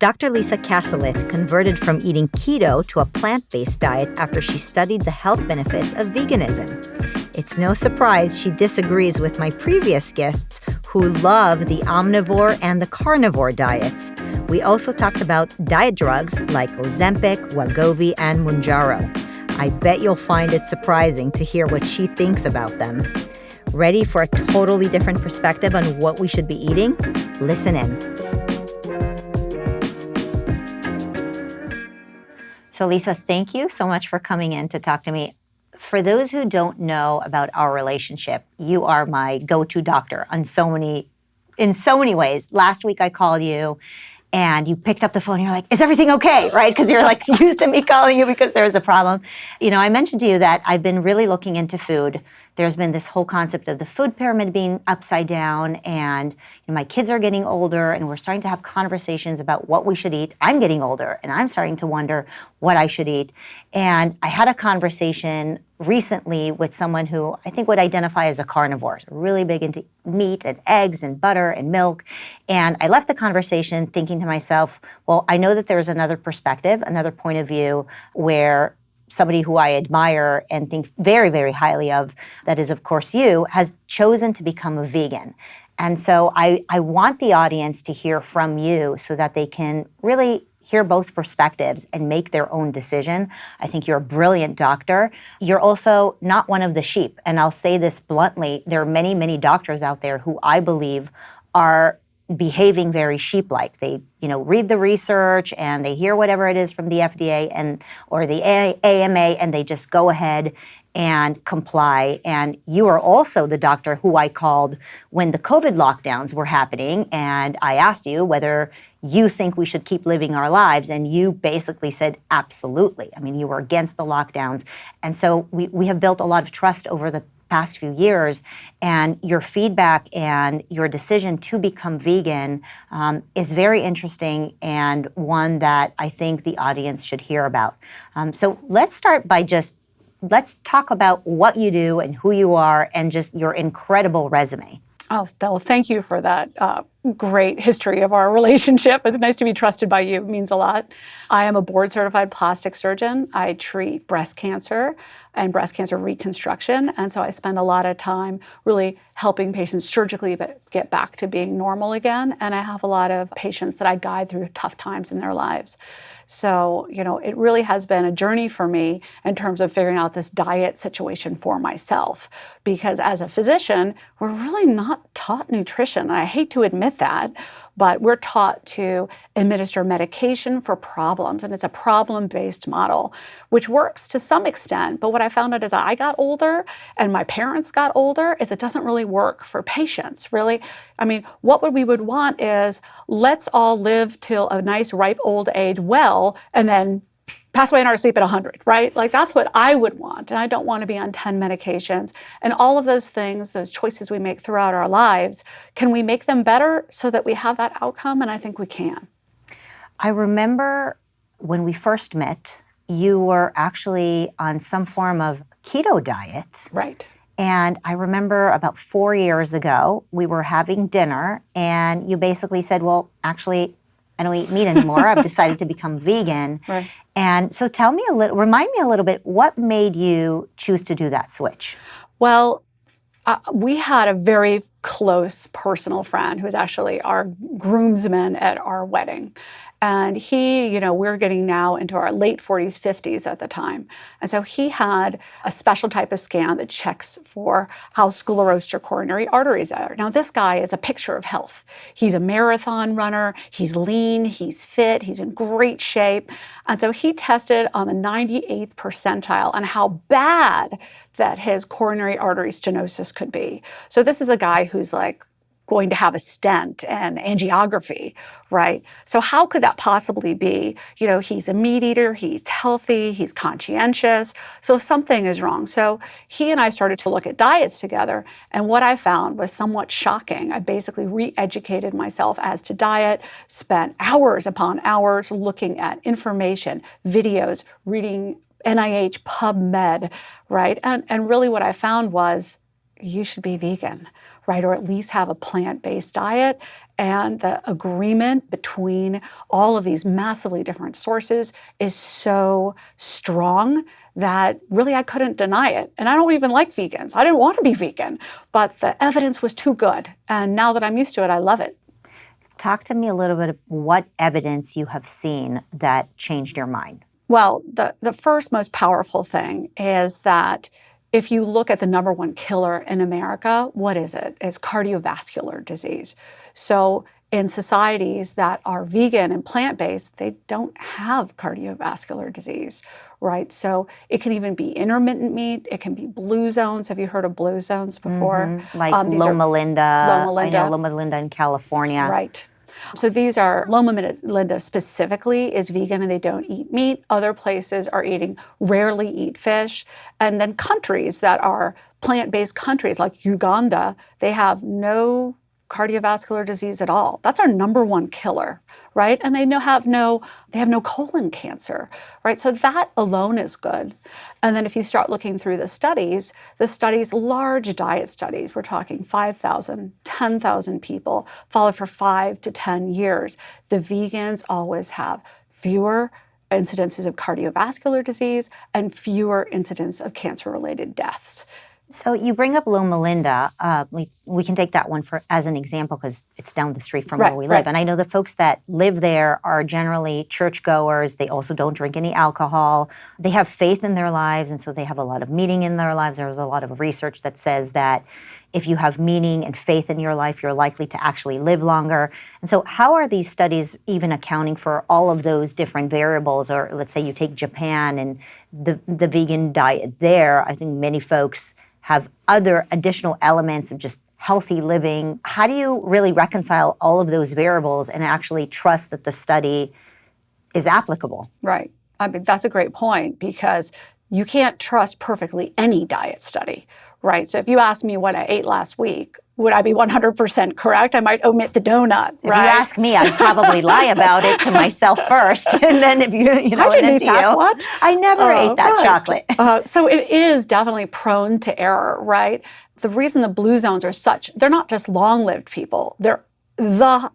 Dr. Lisa Cassileth converted from eating keto to a plant-based diet after she studied the health benefits of veganism. It's no surprise she disagrees with my previous guests who love the omnivore and the carnivore diets. We also talked about diet drugs like Ozempic, Wegovy, and Mounjaro. I bet you'll find it surprising to hear what she thinks about them. Ready for a totally different perspective on what we should be eating? Listen in. So Lisa, thank you so much for coming in to talk to me. For those who don't know about our relationship, you are my go-to doctor in so many ways. Last week I called you and you picked up the phone and you're like, is everything okay, right? Because you're like used to me calling you because there's a problem. You know, I mentioned to you that I've been really looking into food. There's been this whole concept of the food pyramid being upside down, and my kids are getting older and we're starting to have conversations about what we should eat. I'm getting older and I'm starting to wonder what I should eat. And I had a conversation recently with someone who I think would identify as a carnivore, really big into meat and eggs and butter and milk. And I left the conversation thinking to myself, well, I know that there's another perspective, another point of view where somebody who I admire and think very, very highly of, that is, of course, you, has chosen to become a vegan. And so I want the audience to hear from you so that they can really hear both perspectives and make their own decision. I think you're a brilliant doctor. You're also not one of the sheep. And I'll say this bluntly, there are many, many doctors out there who I believe are behaving very sheep-like. They, read the research and they hear whatever it is from the FDA or the AMA, and they just go ahead and comply. And you are also the doctor who I called when the COVID lockdowns were happening, and I asked you whether you think we should keep living our lives, and you basically said absolutely. I mean, you were against the lockdowns. And so we have built a lot of trust over the past few years, and your feedback and your decision to become vegan is very interesting and one that I think the audience should hear about. So let's start by let's talk about what you do and who you are and just your incredible resume. Oh, well, thank you for that great history of our relationship. It's nice to be trusted by you. It means a lot. I am a board-certified plastic surgeon. I treat breast cancer and breast cancer reconstruction. And so I spend a lot of time really helping patients surgically get back to being normal again. And I have a lot of patients that I guide through tough times in their lives. So, it really has been a journey for me in terms of figuring out this diet situation for myself. Because as a physician, we're really not taught nutrition. And I hate to admit that, but we're taught to administer medication for problems. And it's a problem-based model, which works to some extent. But what I found out as I got older and my parents got older is it doesn't really work for patients, really. I mean, what we would want is let's all live till a nice ripe old age well, and then pass away in our sleep at 100, right? Like that's what I would want. And I don't want to be on 10 medications. And all of those things, those choices we make throughout our lives, can we make them better so that we have that outcome? And I think we can. I remember when we first met, you were actually on some form of keto diet. Right. And I remember about 4 years ago, we were having dinner and you basically said, well, actually, I don't eat meat anymore. I've decided to become vegan. Right. And so remind me a little bit, what made you choose to do that switch? Well, we had a very close personal friend who was actually our groomsman at our wedding. And he, we're getting now into our late 40s, 50s at the time. And so he had a special type of scan that checks for how sclerosed your coronary arteries are. Now, this guy is a picture of health. He's a marathon runner. He's lean. He's fit. He's in great shape. And so he tested on the 98th percentile on how bad that his coronary artery stenosis could be. So this is a guy who's like going to have a stent and angiography, right? So how could that possibly be? He's a meat eater, he's healthy, he's conscientious, so something is wrong. So he and I started to look at diets together, and what I found was somewhat shocking. I basically re-educated myself as to diet, spent hours upon hours looking at information, videos, reading NIH PubMed, right? And really what I found was you should be vegan, right? Or at least have a plant-based diet. And the agreement between all of these massively different sources is so strong that really I couldn't deny it. And I don't even like vegans. I didn't want to be vegan, but the evidence was too good. And now that I'm used to it, I love it. Talk to me a little bit of what evidence you have seen that changed your mind. Well, the first most powerful thing is that if you look at the number one killer in America, what is it? It's cardiovascular disease. So in societies that are vegan and plant-based, they don't have cardiovascular disease, right? So it can even be intermittent meat. It can be blue zones. Have you heard of blue zones before? Like Loma Linda. Loma Linda. I know Loma Linda in California. Right. So these are, Loma Linda specifically is vegan and they don't eat meat. Other places are rarely eat fish. And then countries that are plant-based countries like Uganda, they have no cardiovascular disease at all. That's our number one killer, right? And they have no colon cancer, right? So that alone is good. And then if you start looking through the studies, large diet studies, we're talking 5,000, 10,000 people, followed for 5 to 10 years. The vegans always have fewer incidences of cardiovascular disease and fewer incidents of cancer-related deaths. So you bring up Loma Linda. We can take that one as an example because it's down the street from where we live. Right. And I know the folks that live there are generally churchgoers. They also don't drink any alcohol. They have faith in their lives, and so they have a lot of meaning in their lives. There's a lot of research that says that if you have meaning and faith in your life, you're likely to actually live longer. And so how are these studies even accounting for all of those different variables? Or let's say you take Japan and the vegan diet there. I think many folks have other additional elements of just healthy living. How do you really reconcile all of those variables and actually trust that the study is applicable? Right. I mean, that's a great point because you can't trust perfectly any diet study, right? So if you ask me what I ate last week, would I be 100% correct? I might omit the donut, If right? you ask me, I'd probably lie about it to myself first, and then if you know, I didn't and then eat to that. you. What? I never ate that right. chocolate. So it is definitely prone to error, right? The reason the blue zones are they're not just long-lived people. They're the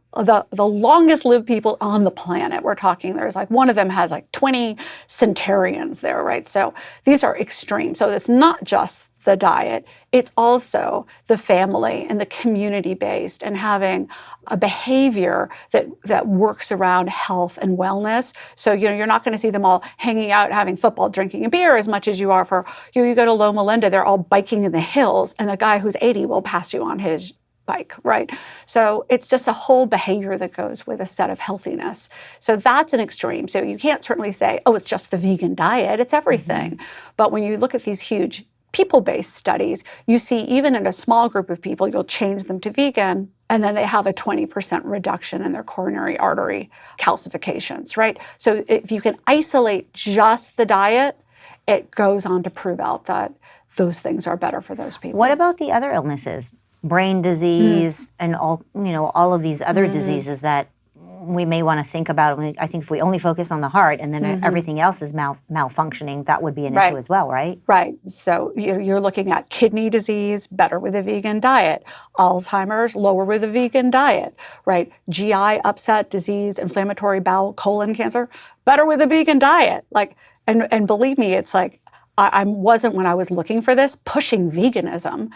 longest lived people on the planet. We're talking, there's like one of them has like 20 centurions there, right? So these are extreme. So it's not just the diet, it's also the family and the community-based and having a behavior that works around health and wellness. So, you're not going to see them all hanging out, having football, drinking a beer as much as you are for, you go to Loma Linda, they're all biking in the hills and the guy who's 80 will pass you on his bike, right? So it's just a whole behavior that goes with a set of healthiness. So that's an extreme. So you can't certainly say, oh, it's just the vegan diet, it's everything. Mm-hmm. But when you look at these huge people-based studies, you see even in a small group of people, you'll change them to vegan, and then they have a 20% reduction in their coronary artery calcifications, right? So if you can isolate just the diet, it goes on to prove out that those things are better for those people. What about the other illnesses? Brain disease and all of these other diseases that we may want to think about. I think if we only focus on the heart and then everything else is malfunctioning, that would be an issue as well, right? Right. So you're looking at kidney disease, better with a vegan diet. Alzheimer's, lower with a vegan diet, right? GI upset, disease, inflammatory bowel, colon cancer, better with a vegan diet. And believe me, it's like, I wasn't, when I was looking for this, pushing veganism,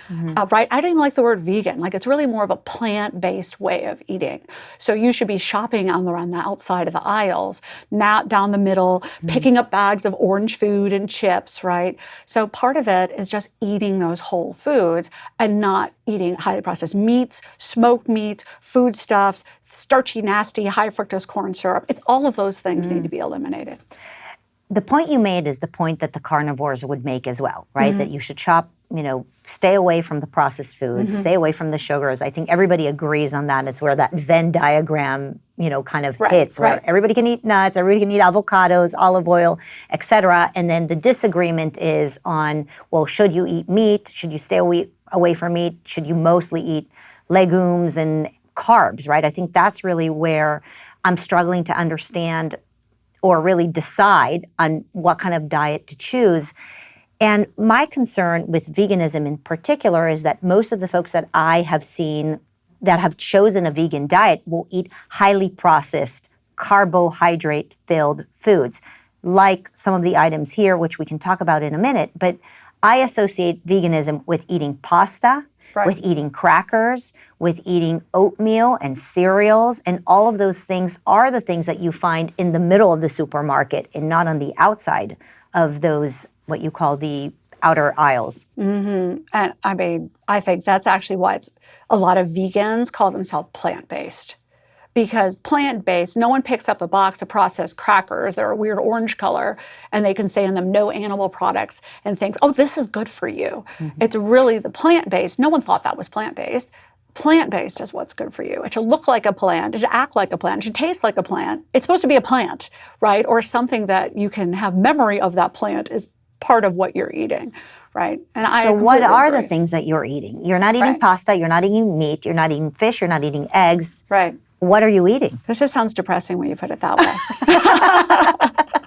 right? I didn't even like the word vegan. It's really more of a plant-based way of eating. So you should be shopping around the outside of the aisles, not down the middle, picking up bags of orange food and chips, right? So part of it is just eating those whole foods and not eating highly processed meats, smoked meats, foodstuffs, starchy, nasty, high fructose corn syrup. It's all of those things need to be eliminated. The point you made is the point that the carnivores would make as well, right? That you should stay away from the processed foods, stay away from the sugars. I think everybody agrees on that. It's where that Venn diagram, kind of hits, where everybody can eat nuts, everybody can eat avocados, olive oil, et cetera. And then the disagreement is on, well, should you eat meat? Should you stay away from meat? Should you mostly eat legumes and carbs, right? I think that's really where I'm struggling to understand or really decide on what kind of diet to choose. And my concern with veganism in particular is that most of the folks that I have seen that have chosen a vegan diet will eat highly processed, carbohydrate-filled foods, like some of the items here, which we can talk about in a minute. But I associate veganism with eating pasta, with eating crackers, with eating oatmeal and cereals, and all of those things are the things that you find in the middle of the supermarket and not on the outside of those, what you call the outer aisles. Mm-hmm. And I mean, I think that's actually why a lot of vegans call themselves plant-based. Because plant-based, no one picks up a box of processed crackers that are a weird orange color and they can say in them no animal products and thinks, oh, this is good for you. Mm-hmm. It's really the plant-based. No one thought that was plant-based. Plant-based is what's good for you. It should look like a plant. It should act like a plant. It should taste like a plant. It's supposed to be a plant, right? Or something that you can have memory of that plant is part of what you're eating, right? And so what are the things that you're eating? You're not eating pasta. You're not eating meat. You're not eating fish. You're not eating eggs. Right. What are you eating? This just sounds depressing when you put it that way.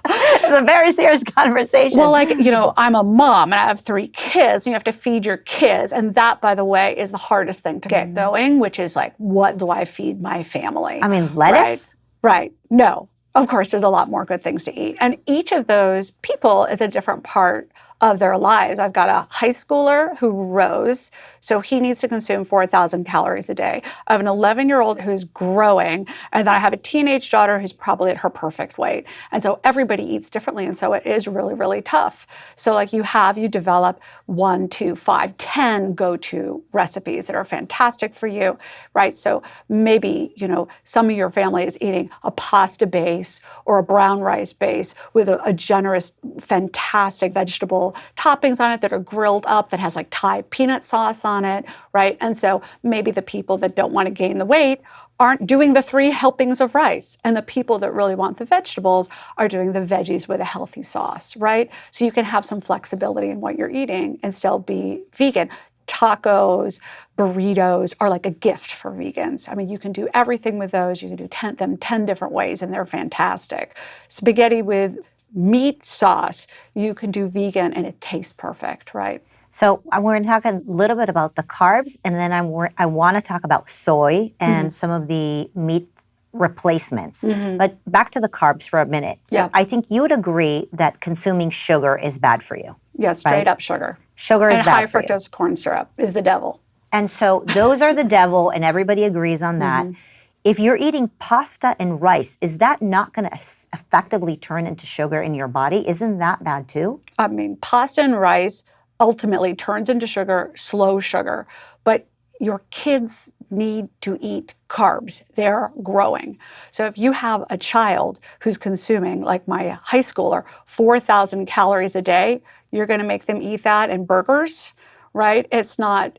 It's a very serious conversation. Well, like, I'm a mom and I have 3 kids. And you have to feed your kids. And that, by the way, is the hardest thing to get going, which is like, what do I feed my family? I mean, lettuce? Right. No. Of course, there's a lot more good things to eat. And each of those people is a different part of their lives. I've got a high schooler who rows, so he needs to consume 4,000 calories a day. I have an 11-year-old who's growing, and then I have a teenage daughter who's probably at her perfect weight. And so everybody eats differently, and so it is really, really tough. So like you develop 1, 2, 5, 10 go-to recipes that are fantastic for you, right? So maybe, some of your family is eating a pasta base or a brown rice base with a generous, fantastic vegetable toppings on it that are grilled up that has like Thai peanut sauce on it, right? And so maybe the people that don't want to gain the weight aren't doing the 3 helpings of rice. And the people that really want the vegetables are doing the veggies with a healthy sauce, right? So you can have some flexibility in what you're eating and still be vegan. Tacos, burritos are like a gift for vegans. I mean, you can do everything with those. You can do them 10 different ways and they're fantastic. Spaghetti with meat sauce, you can do vegan and it tastes perfect, right? So we're going to talk a little bit about the carbs, and then I want to talk about soy and some of the meat replacements. But back to the carbs for a minute. So I think you would agree that consuming sugar is bad for you. Yeah, straight up sugar. Sugar is bad for you. And high fructose corn syrup is the devil. And so those are the devil, and everybody agrees on that. If you're eating pasta and rice, is that not going to effectively turn into sugar in your body? Isn't that bad too? I mean, pasta and rice ultimately turns into sugar, slow sugar. But your kids need to eat carbs. They're growing. So if you have a child who's consuming, like my high schooler, 4,000 calories a day, you're going to make them eat that in burgers, right? It's not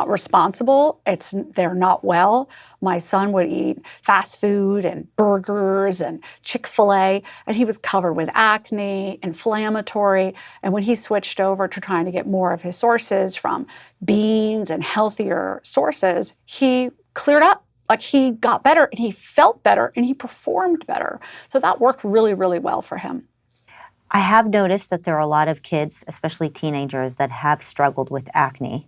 responsible. They're not well. My son would eat fast food and burgers and Chick-fil-A, and he was covered with acne, inflammatory. And when he switched over to trying to get more of his sources from beans and healthier sources, he cleared up. Like he got better and he felt better and he performed better. So that worked really, really well for him. I have noticed that there are a lot of kids, especially teenagers, that have struggled with acne.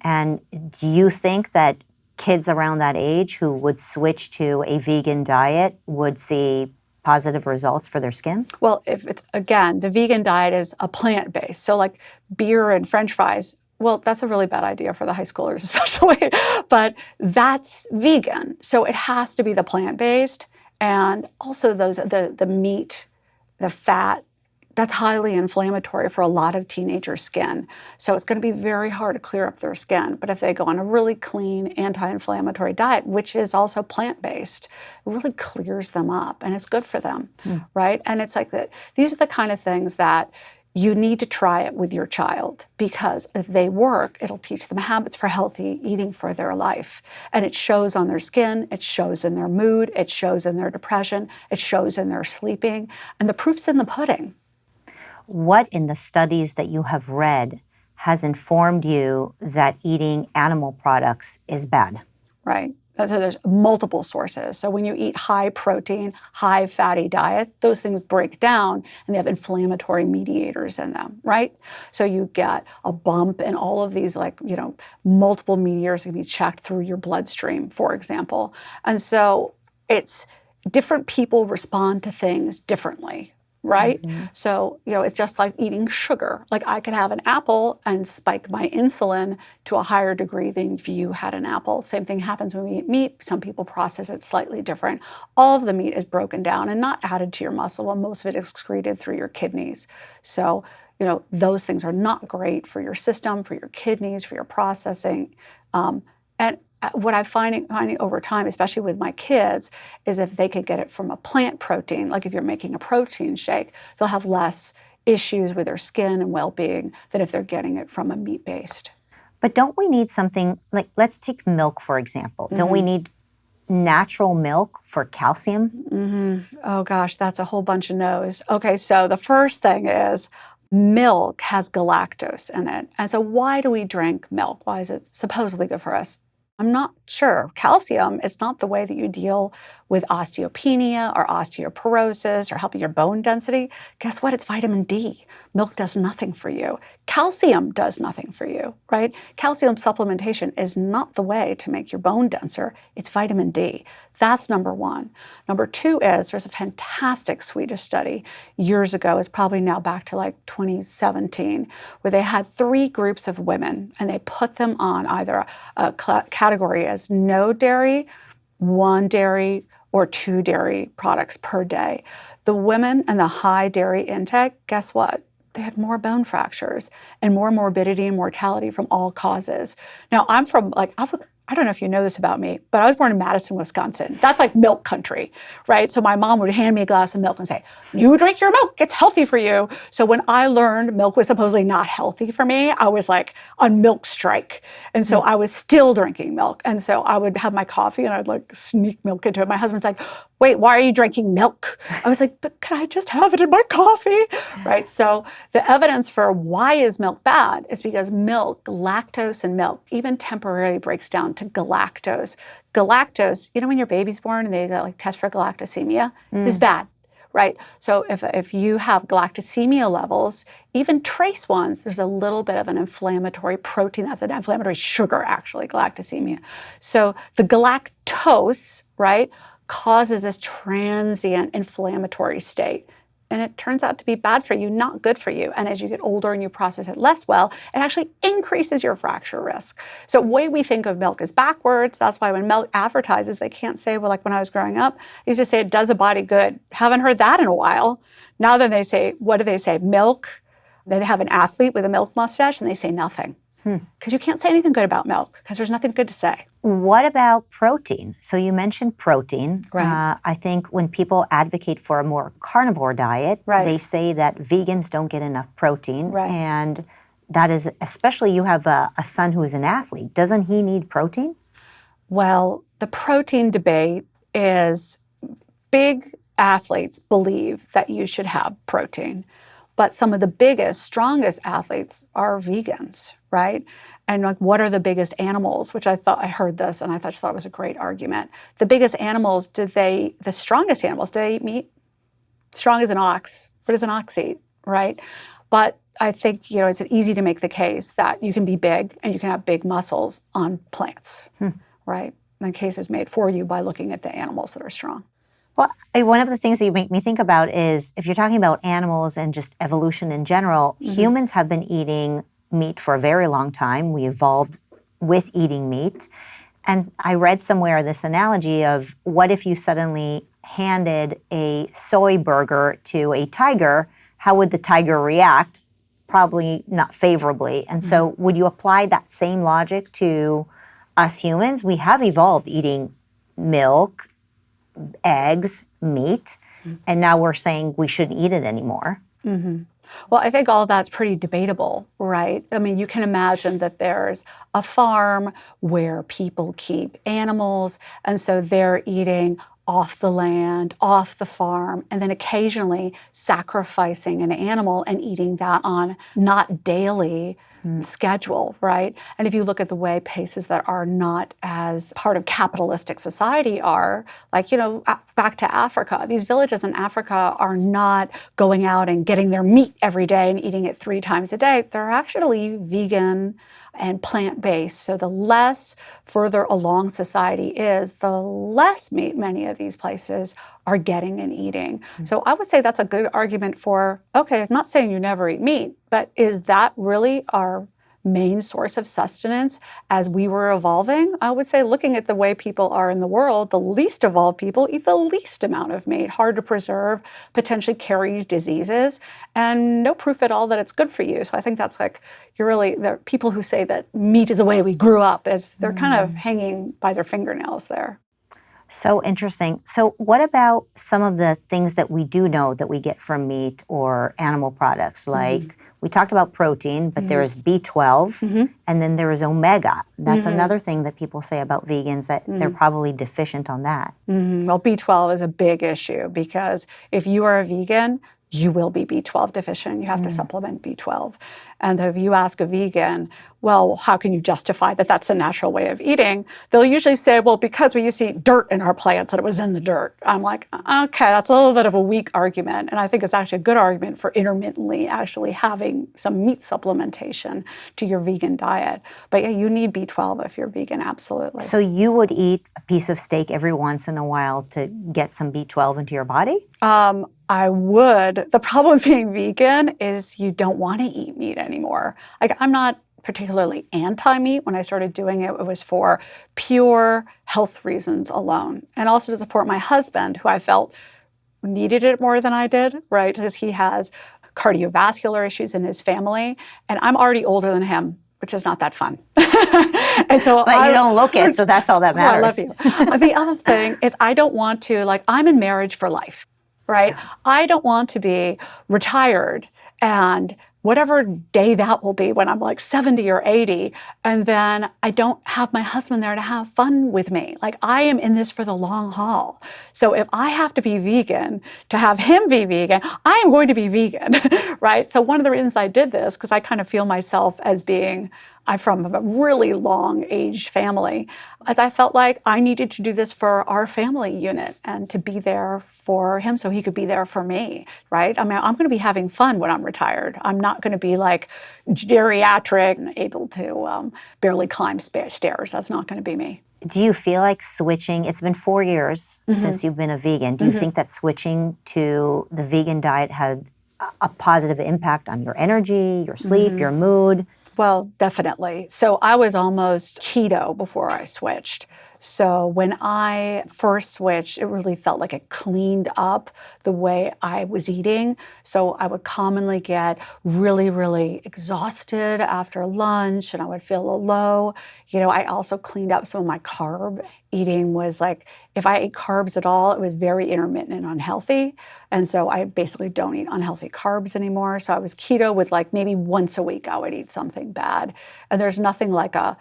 And do you think that kids around that age who would switch to a vegan diet would see positive results for their skin? Well, if it's, again, the vegan diet is a plant-based. So like beer and French fries, well, that's a really bad idea for the high schoolers especially, but that's vegan. So it has to be the plant-based, and also the meat, the fat, that's highly inflammatory for a lot of teenager skin. So it's going to be very hard to clear up their skin. But if they go on a really clean anti-inflammatory diet, which is also plant-based, it really clears them up and it's good for them, right? And it's like these are the kind of things that you need to try it with your child, because if they work, it'll teach them habits for healthy eating for their life. And it shows on their skin, it shows in their mood, it shows in their depression, it shows in their sleeping, and the proof's in the pudding. What in the studies that you have read has informed you that eating animal products is bad? Right. So there's multiple sources. So when you eat high protein, high fatty diet, those things break down and they have inflammatory mediators in them, right? So you get a bump and all of these multiple mediators can be checked through your bloodstream, for example. And so it's different people respond to things differently. Right? Mm-hmm. So, it's just like eating sugar. Like I could have an apple and spike my insulin to a higher degree than if you had an apple. Same thing happens when we eat meat. Some people process it slightly different. All of the meat is broken down and not added to your muscle, and most of it is excreted through your kidneys. So, those things are not great for your system, for your kidneys, for your processing. And what I'm finding over time, especially with my kids, is if they could get it from a plant protein, like if you're making a protein shake, they'll have less issues with their skin and well-being than if they're getting it from a meat-based. But don't we need something, like let's take milk, for example. Mm-hmm. Don't we need natural milk for calcium? Mm-hmm. Oh gosh, that's a whole bunch of no's. Okay, so the first thing is milk has galactose in it. And so why do we drink milk? Why is it supposedly good for us? I'm not sure. Calcium is not the way that you deal with osteopenia or osteoporosis or helping your bone density. Guess what? It's vitamin D. Milk does nothing for you. Calcium does nothing for you, right? Calcium supplementation is not the way to make your bone denser. It's vitamin D. That's number one. Number two is there's a fantastic Swedish study years ago. It's probably now back to like 2017, where they had 3 groups of women and they put them on either a category as no dairy, 1 dairy, or 2 dairy products per day. The women and the high dairy intake, guess what? They had more bone fractures and more morbidity and mortality from all causes. Now, I'm from I don't know if you know this about me, but I was born in Madison, Wisconsin. That's like milk country, right? So my mom would hand me a glass of milk and say, you drink your milk, it's healthy for you. So when I learned milk was supposedly not healthy for me, I was like on milk strike. And so I was still drinking milk. And so I would have my coffee and I'd like sneak milk into it. My husband's like, wait, why are you drinking milk? I was like, but can I just have it in my coffee? Right? So the evidence for why is milk bad is because milk, lactose in milk, even temporarily breaks down to galactose. Galactose, when your baby's born and they test for galactosemia, is bad. Right? So if you have galactosemia levels, even trace ones, there's a little bit of an inflammatory protein. That's an inflammatory sugar, actually, galactosemia. So the galactose, right, causes this transient inflammatory state. And it turns out to be bad for you, not good for you. And as you get older and you process it less well, it actually increases your fracture risk. So the way we think of milk is backwards. That's why when milk advertises, they can't say, well, like when I was growing up, they used to say it does a body good. Haven't heard that in a while. Now then they say, what do they say? Milk. They have an athlete with a milk mustache and they say nothing. Because you can't say anything good about milk because there's nothing good to say. What about protein? So you mentioned protein. Right. I think when people advocate for a more carnivore diet, they say that vegans don't get enough protein. Right. And that is, especially you have a son who is an athlete. Doesn't he need protein? Well, the protein debate is big athletes believe that you should have protein. But some of the biggest, strongest athletes are vegans, right? And what are the biggest animals? Which I heard this and I thought it was a great argument. The biggest animals, the strongest animals, do they eat meat? Strong as an ox. What does an ox eat, right? But I think, it's easy to make the case that you can be big and you can have big muscles on plants, right? And the case is made for you by looking at the animals that are strong. Well, one of the things that you make me think about is if you're talking about animals and just evolution in general, humans have been eating meat for a very long time. We evolved with eating meat. And I read somewhere this analogy of what if you suddenly handed a soy burger to a tiger, how would the tiger react? Probably not favorably. And so would you apply that same logic to us humans? We have evolved eating milk, eggs, meat, and now we're saying we shouldn't eat it anymore. Well, I think all of that's pretty debatable, right? I mean, you can imagine that there's a farm where people keep animals, and so they're eating off the land, off the farm, and then occasionally sacrificing an animal and eating that on not daily schedule, right? And if you look at the way places that are not as part of capitalistic society are, like, back to Africa, these villages in Africa are not going out and getting their meat every day and eating it 3 times a day. They're actually vegan and plant-based. So the less further along society is, the less meat many of these places are getting and eating. So I would say that's a good argument for, okay, I'm not saying you never eat meat, but is that really our main source of sustenance as we were evolving? I would say, looking at the way people are in the world, the least evolved people eat the least amount of meat, hard to preserve, potentially carries diseases, and no proof at all that it's good for you. So I think that's like, the people who say that meat is the way we grew up, as they're kind of hanging by their fingernails there. So interesting. So what about some of the things that we do know that we get from meat or animal products? Like we talked about protein, but there is B12 and then there is omega. That's another thing that people say about vegans, that they're probably deficient on that. Well, B12 is a big issue, because if you are a vegan, you will be B12 deficient. You have to supplement B12. And if you ask a vegan, well, how can you justify that that's the natural way of eating? They'll usually say, well, because we used to eat dirt in our plants and it was in the dirt. I'm like, okay, that's a little bit of a weak argument. And I think it's actually a good argument for intermittently actually having some meat supplementation to your vegan diet. But yeah, you need B12 if you're vegan, absolutely. So you would eat a piece of steak every once in a while to get some B12 into your body? I would. The problem with being vegan is you don't want to eat meat anymore. Like, I'm not particularly anti-meat. When I started doing it, it was for pure health reasons alone. And also to support my husband, who I felt needed it more than I did, right? Because he has cardiovascular issues in his family. And I'm already older than him, which is not that fun. And so but you don't look it, so that's all that matters. Well, I love you. The other thing is, I don't want to, I'm in marriage for life, right? I don't want to be retired and whatever day that will be when I'm 70 or 80, and then I don't have my husband there to have fun with me. I am in this for the long haul. So if I have to be vegan to have him be vegan, I am going to be vegan, right? So one of the reasons I did this, because I kind of feel myself as I'm from a really long-aged family, as I felt like I needed to do this for our family unit and to be there for him so he could be there for me, right? I mean, I'm going to be having fun when I'm retired. I'm not going to be geriatric and able to barely climb stairs. That's not going to be me. Do you feel like switching, it's been 4 years since you've been a vegan, do you think that switching to the vegan diet had a positive impact on your energy, your sleep, your mood? Well, definitely. So I was almost keto before I switched. So when I first switched, it really felt like it cleaned up the way I was eating. So I would commonly get really, really exhausted after lunch, and I would feel a little low. I also cleaned up some of my carb eating. Was if I ate carbs at all, it was very intermittent and unhealthy. And so I basically don't eat unhealthy carbs anymore. So I was keto with maybe once a week I would eat something bad. And there's nothing like a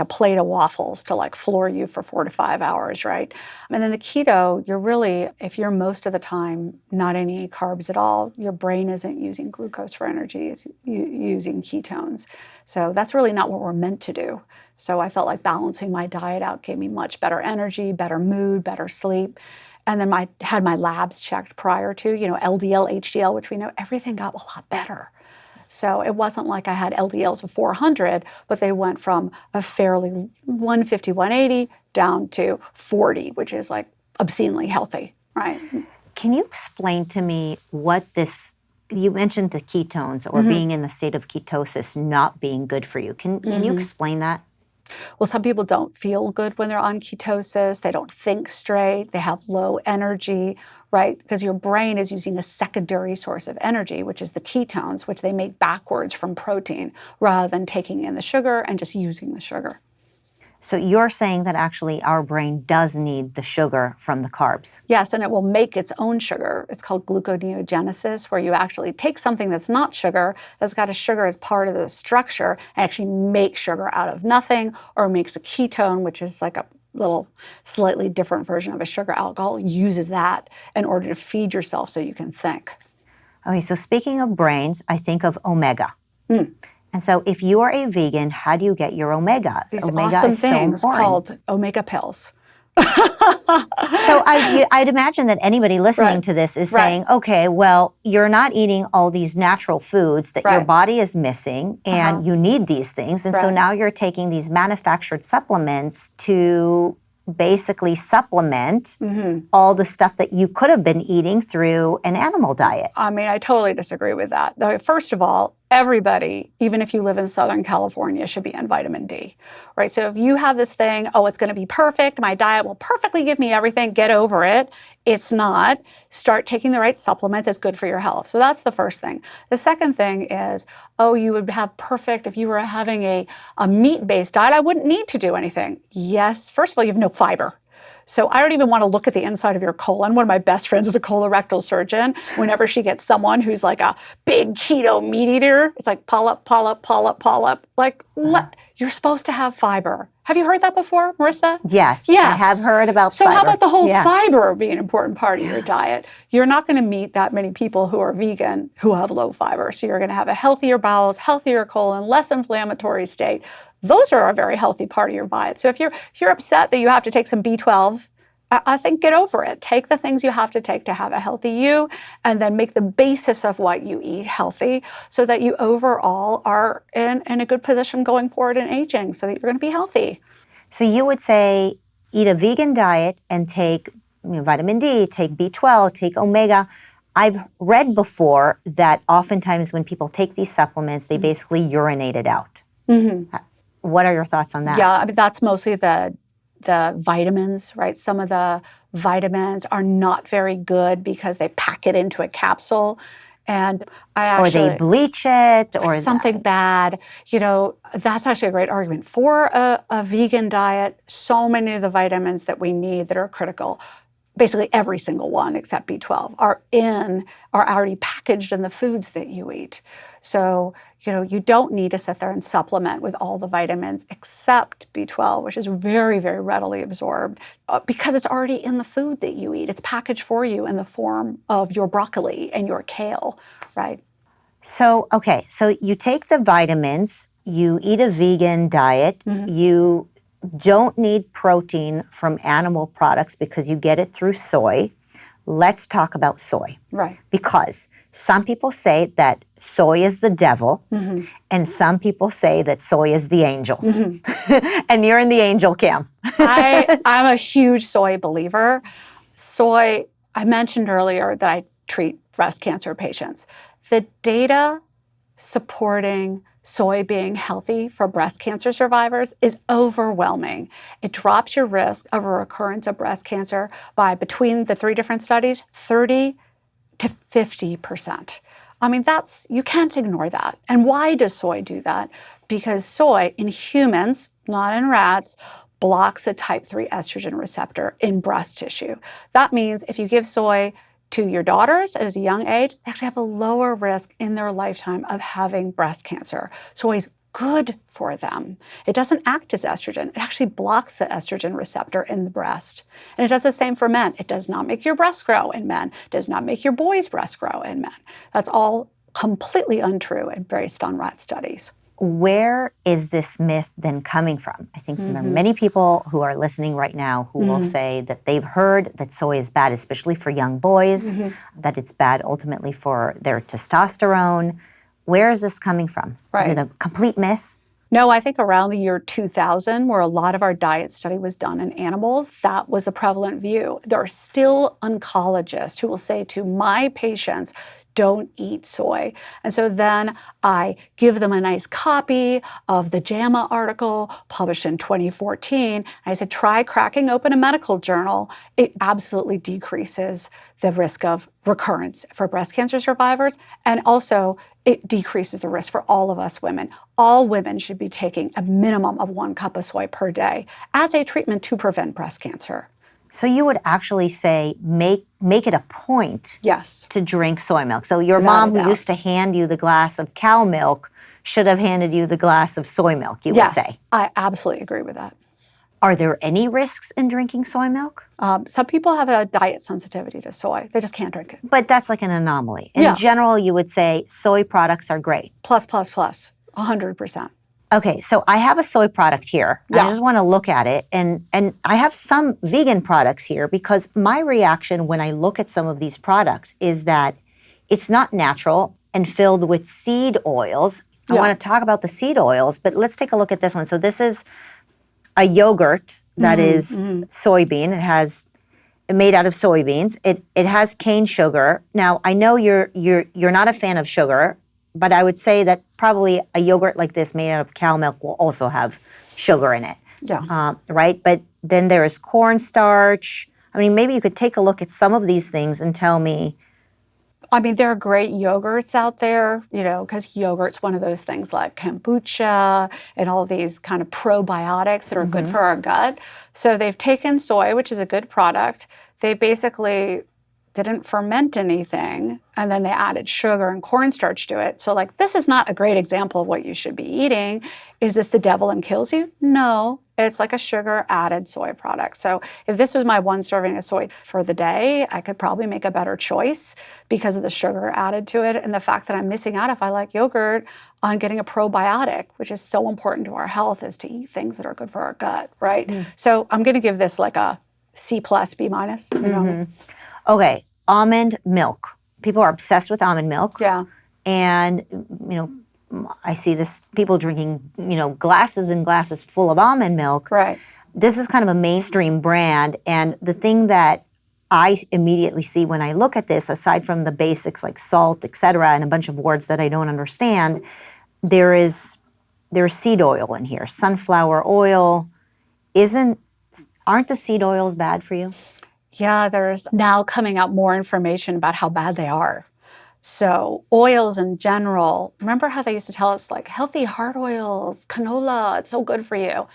plate of waffles to floor you for 4 to 5 hours, right? And then the keto, you're really, if you're most of the time not eating any carbs at all, your brain isn't using glucose for energy, it's using ketones. So that's really not what we're meant to do. So I felt like balancing my diet out gave me much better energy, better mood, better sleep. And then I had my labs checked prior to, LDL, HDL, which we know everything got a lot better. So it wasn't like I had LDLs of 400, but they went from a fairly 150, 180 down to 40, which is obscenely healthy, right? Can you explain to me what you mentioned the ketones or being in the state of ketosis not being good for you. Can you explain that? Well, some people don't feel good when they're on ketosis. They don't think straight. They have low energy, right? Because your brain is using a secondary source of energy, which is the ketones, which they make backwards from protein, rather than taking in the sugar and just using the sugar. So you're saying that actually our brain does need the sugar from the carbs? Yes, and it will make its own sugar. It's called gluconeogenesis, where you actually take something that's not sugar, that's got a sugar as part of the structure, and actually make sugar out of nothing, or makes a ketone, which is little slightly different version of a sugar alcohol, uses that in order to feed yourself so you can think. Okay, so speaking of brains, I think of omega. And so if you are a vegan, how do you get your omega? These Omega awesome is so things important. called omega pills. So I'd imagine that anybody listening to this is saying, okay, well, you're not eating all these natural foods that your body is missing, and you need these things. And so now you're taking these manufactured supplements to basically supplement all the stuff that you could have been eating through an animal diet. I mean, I totally disagree with that. First of all, everybody, even if you live in Southern California, should be on vitamin D, right? So if you have this thing, oh, it's going to be perfect, my diet will perfectly give me everything, get over it. It's not. Start taking the right supplements. It's good for your health. So that's the first thing. The second thing is, oh, you would have perfect if you were having a meat-based diet. I wouldn't need to do anything. Yes, first of all, you have no fiber. So I don't even want to look at the inside of your colon. One of my best friends is a colorectal surgeon. Whenever she gets someone who's like a big keto meat eater, it's like polyp, polyp, polyp, polyp. Like, you're supposed to have fiber. Have you heard that before, Marissa? Yes. I have heard about so fiber. How about the whole fiber being an important part of your diet? You're not going to meet that many people who are vegan who have low fiber. So you're going to have a healthier bowels, healthier colon, less inflammatory state. Those are a very healthy part of your diet. So if you're upset that you have to take some B12, I think get over it. Take the things you have to take to have a healthy you, and then make the basis of what you eat healthy so that you overall are in a good position going forward in aging so that you're going to be healthy. So you would say eat a vegan diet and take vitamin D, take B12, take omega. I've read before that oftentimes when people take these supplements, they basically urinate it out. What are your thoughts on that? Yeah, I mean, that's mostly the vitamins, right? Some of the vitamins are not very good because they pack it into a capsule. And or they bleach it, or something bad. That's actually a great argument. For a vegan diet, so many of the vitamins that we need that are critical, basically every single one except B12, are already packaged in the foods that you eat. So, you don't need to sit there and supplement with all the vitamins except B12, which is very, very readily absorbed because it's already in the food that you eat. It's packaged for you in the form of your broccoli and your kale, right? So you take the vitamins, you eat a vegan diet, you don't need protein from animal products because you get it through soy. Let's talk about soy. Right. Because some people say that soy is the devil, and some people say that soy is the angel. And you're in the angel camp. I'm a huge soy believer. Soy, I mentioned earlier that I treat breast cancer patients. The data supporting soy being healthy for breast cancer survivors is overwhelming. It drops your risk of a recurrence of breast cancer by, between the 3 different studies, 30 to 50%. I mean, you can't ignore that. And why does soy do that? Because soy in humans, not in rats, blocks a type 3 estrogen receptor in breast tissue. That means if you give soy to your daughters at a young age, they actually have a lower risk in their lifetime of having breast cancer. Soy is good for them. It doesn't act as estrogen. It actually blocks the estrogen receptor in the breast. And it does the same for men. It does not make your breasts grow in men. It does not make your boys' breasts grow in men. That's all completely untrue and based on rat studies. Where is this myth then coming from? I think there are many people who are listening right now who will say that they've heard that soy is bad, especially for young boys, that it's bad ultimately for their testosterone. Where is this coming from? Right. Is it a complete myth? No, I think around the year 2000, where a lot of our diet study was done in animals, that was the prevalent view. There are still oncologists who will say to my patients, don't eat soy. And so then I give them a nice copy of the JAMA article published in 2014. I said, try cracking open a medical journal. It absolutely decreases the risk of recurrence for breast cancer survivors. And also it decreases the risk for all of us women. All women should be taking a minimum of 1 cup of soy per day as a treatment to prevent breast cancer. So you would actually say make it a point to drink soy milk. So your mom who used to hand you the glass of cow milk should have handed you the glass of soy milk, you would say. I absolutely agree with that. Are there any risks in drinking soy milk? Some people have a diet sensitivity to soy. They just can't drink it. But that's like an anomaly. In Yeah. general, you would say soy products are great. Plus, 100%. Okay, so I have a soy product here. Yeah. I just want to look at it. And I have some vegan products here because my reaction when I look at some of these products is that it's not natural and filled with seed oils. I want to talk about the seed oils, but let's take a look at this one. So this is a yogurt that is soybean. It has made out of soybeans. It has cane sugar. Now I know you're not a fan of sugar, but I would say that probably a yogurt like this made out of cow milk will also have sugar in it. Yeah. Right? But then there is cornstarch. I mean, maybe you could take a look at some of these things and tell me. I mean, there are great yogurts out there, because yogurt's one of those things like kombucha and all these kind of probiotics that are good for our gut. So they've taken soy, which is a good product. They basically didn't ferment anything, and then they added sugar and cornstarch to it. So this is not a great example of what you should be eating. Is this the devil and kills you? No, it's like a sugar added soy product. So if this was my one serving of soy for the day, I could probably make a better choice because of the sugar added to it and the fact that I'm missing out, if I like yogurt, on getting a probiotic, which is so important to our health, is to eat things that are good for our gut, right? So I'm going to give this like a C+, B-. Okay, almond milk. People are obsessed with almond milk. Yeah. And, I see this, people drinking, glasses and glasses full of almond milk. Right. This is kind of a mainstream brand. And the thing that I immediately see when I look at this, aside from the basics like salt, et cetera, and a bunch of words that I don't understand, there's seed oil in here, sunflower oil. Aren't the seed oils bad for you? Yeah, there's now coming out more information about how bad they are. So oils in general, remember how they used to tell us healthy heart oils, canola, it's so good for you.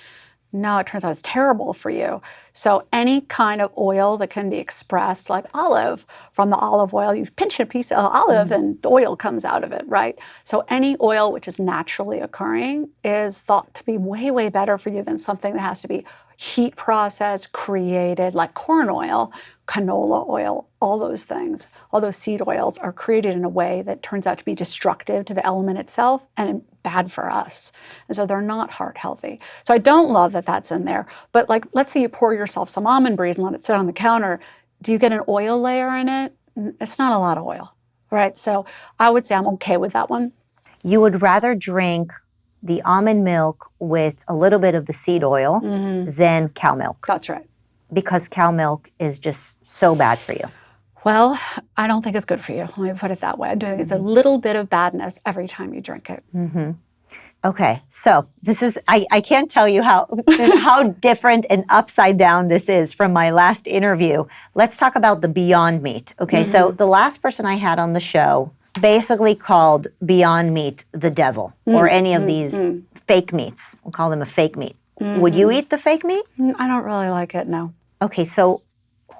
No, it turns out it's terrible for you. So any kind of oil that can be expressed, like olive, from the olive oil, you pinch a piece of olive and the oil comes out of it, right? So any oil which is naturally occurring is thought to be way, way better for you than something that has to be heat processed, created, like corn oil, canola oil, all those things. All those seed oils are created in a way that turns out to be destructive to the element itself and bad for us. And so they're not heart healthy. So I don't love that that's in there. But let's say you pour yourself some almond breeze and let it sit on the counter. Do you get an oil layer in it? It's not a lot of oil, right? So I would say I'm okay with that one. You would rather drink the almond milk with a little bit of the seed oil than cow milk. That's right. Because cow milk is just so bad for you. Well, I don't think it's good for you. Let me put it that way. I do think it's a little bit of badness every time you drink it. Okay, so this is, I can't tell you how different and upside down this is from my last interview. Let's talk about the Beyond Meat. Okay, so the last person I had on the show basically called Beyond Meat the devil, or any of these fake meats. We'll call them a fake meat. Would you eat the fake meat? I don't really like it, no. Okay, so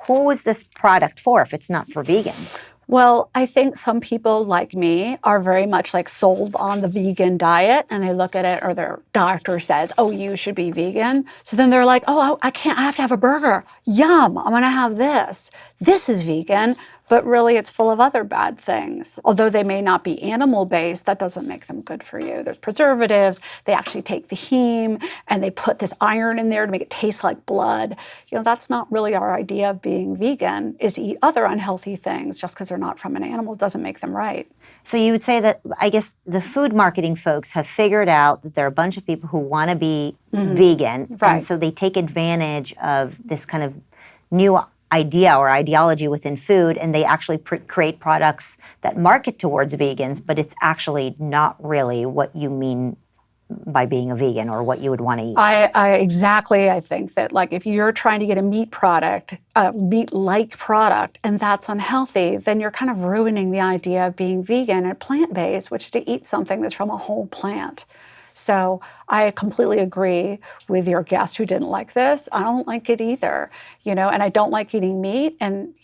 who is this product for if it's not for vegans? Well, I think some people like me are very much sold on the vegan diet, and they look at it, or their doctor says, oh, you should be vegan. So then they're like, oh, I can't, I have to have a burger. Yum, I'm gonna have this. This is vegan, but really it's full of other bad things. Although they may not be animal-based, that doesn't make them good for you. There's preservatives, they actually take the heme, and they put this iron in there to make it taste like blood. That's not really our idea of being vegan, is to eat other unhealthy things. Just because they're not from an animal doesn't make them right. So you would say that, I guess, the food marketing folks have figured out that there are a bunch of people who want to be vegan, right. And so they take advantage of this kind of new idea or ideology within food, and they actually create products that market towards vegans, but it's actually not really what you mean by being a vegan or what you would want to eat. I think that if you're trying to get a meat product, a meat-like product, and that's unhealthy, then you're kind of ruining the idea of being vegan and plant-based, which is to eat something that's from a whole plant. So I completely agree with your guest who didn't like this. I don't like it either, and I don't like eating meat. And,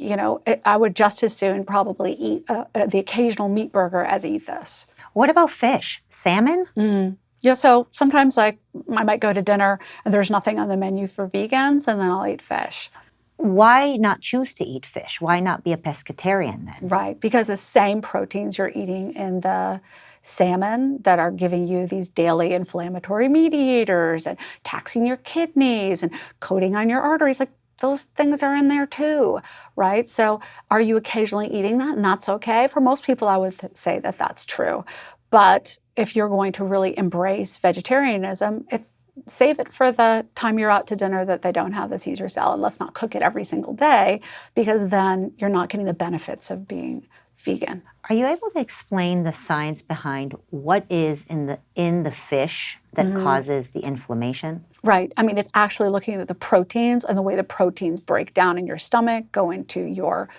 I would just as soon probably eat the occasional meat burger as eat this. What about fish? Salmon? Yeah, so sometimes like I might go to dinner and there's nothing on the menu for vegans, and then I'll eat fish. Why not choose to eat fish? Why not be a pescatarian then? Right, because the same proteins you're eating in the salmon that are giving you these daily inflammatory mediators and taxing your kidneys and coating on your arteries, like those things are in there too, right? So are you occasionally eating that? And that's okay. For most people, I would say that that's true. But if you're going to really embrace vegetarianism, save it for the time you're out to dinner that they don't have the Caesar salad. Let's not cook it every single day, because then you're not getting the benefits of being vegan. Are you able to explain the science behind what is in the fish that causes the inflammation? Right. I mean, it's actually looking at the proteins and the way the proteins break down in your stomach, go into your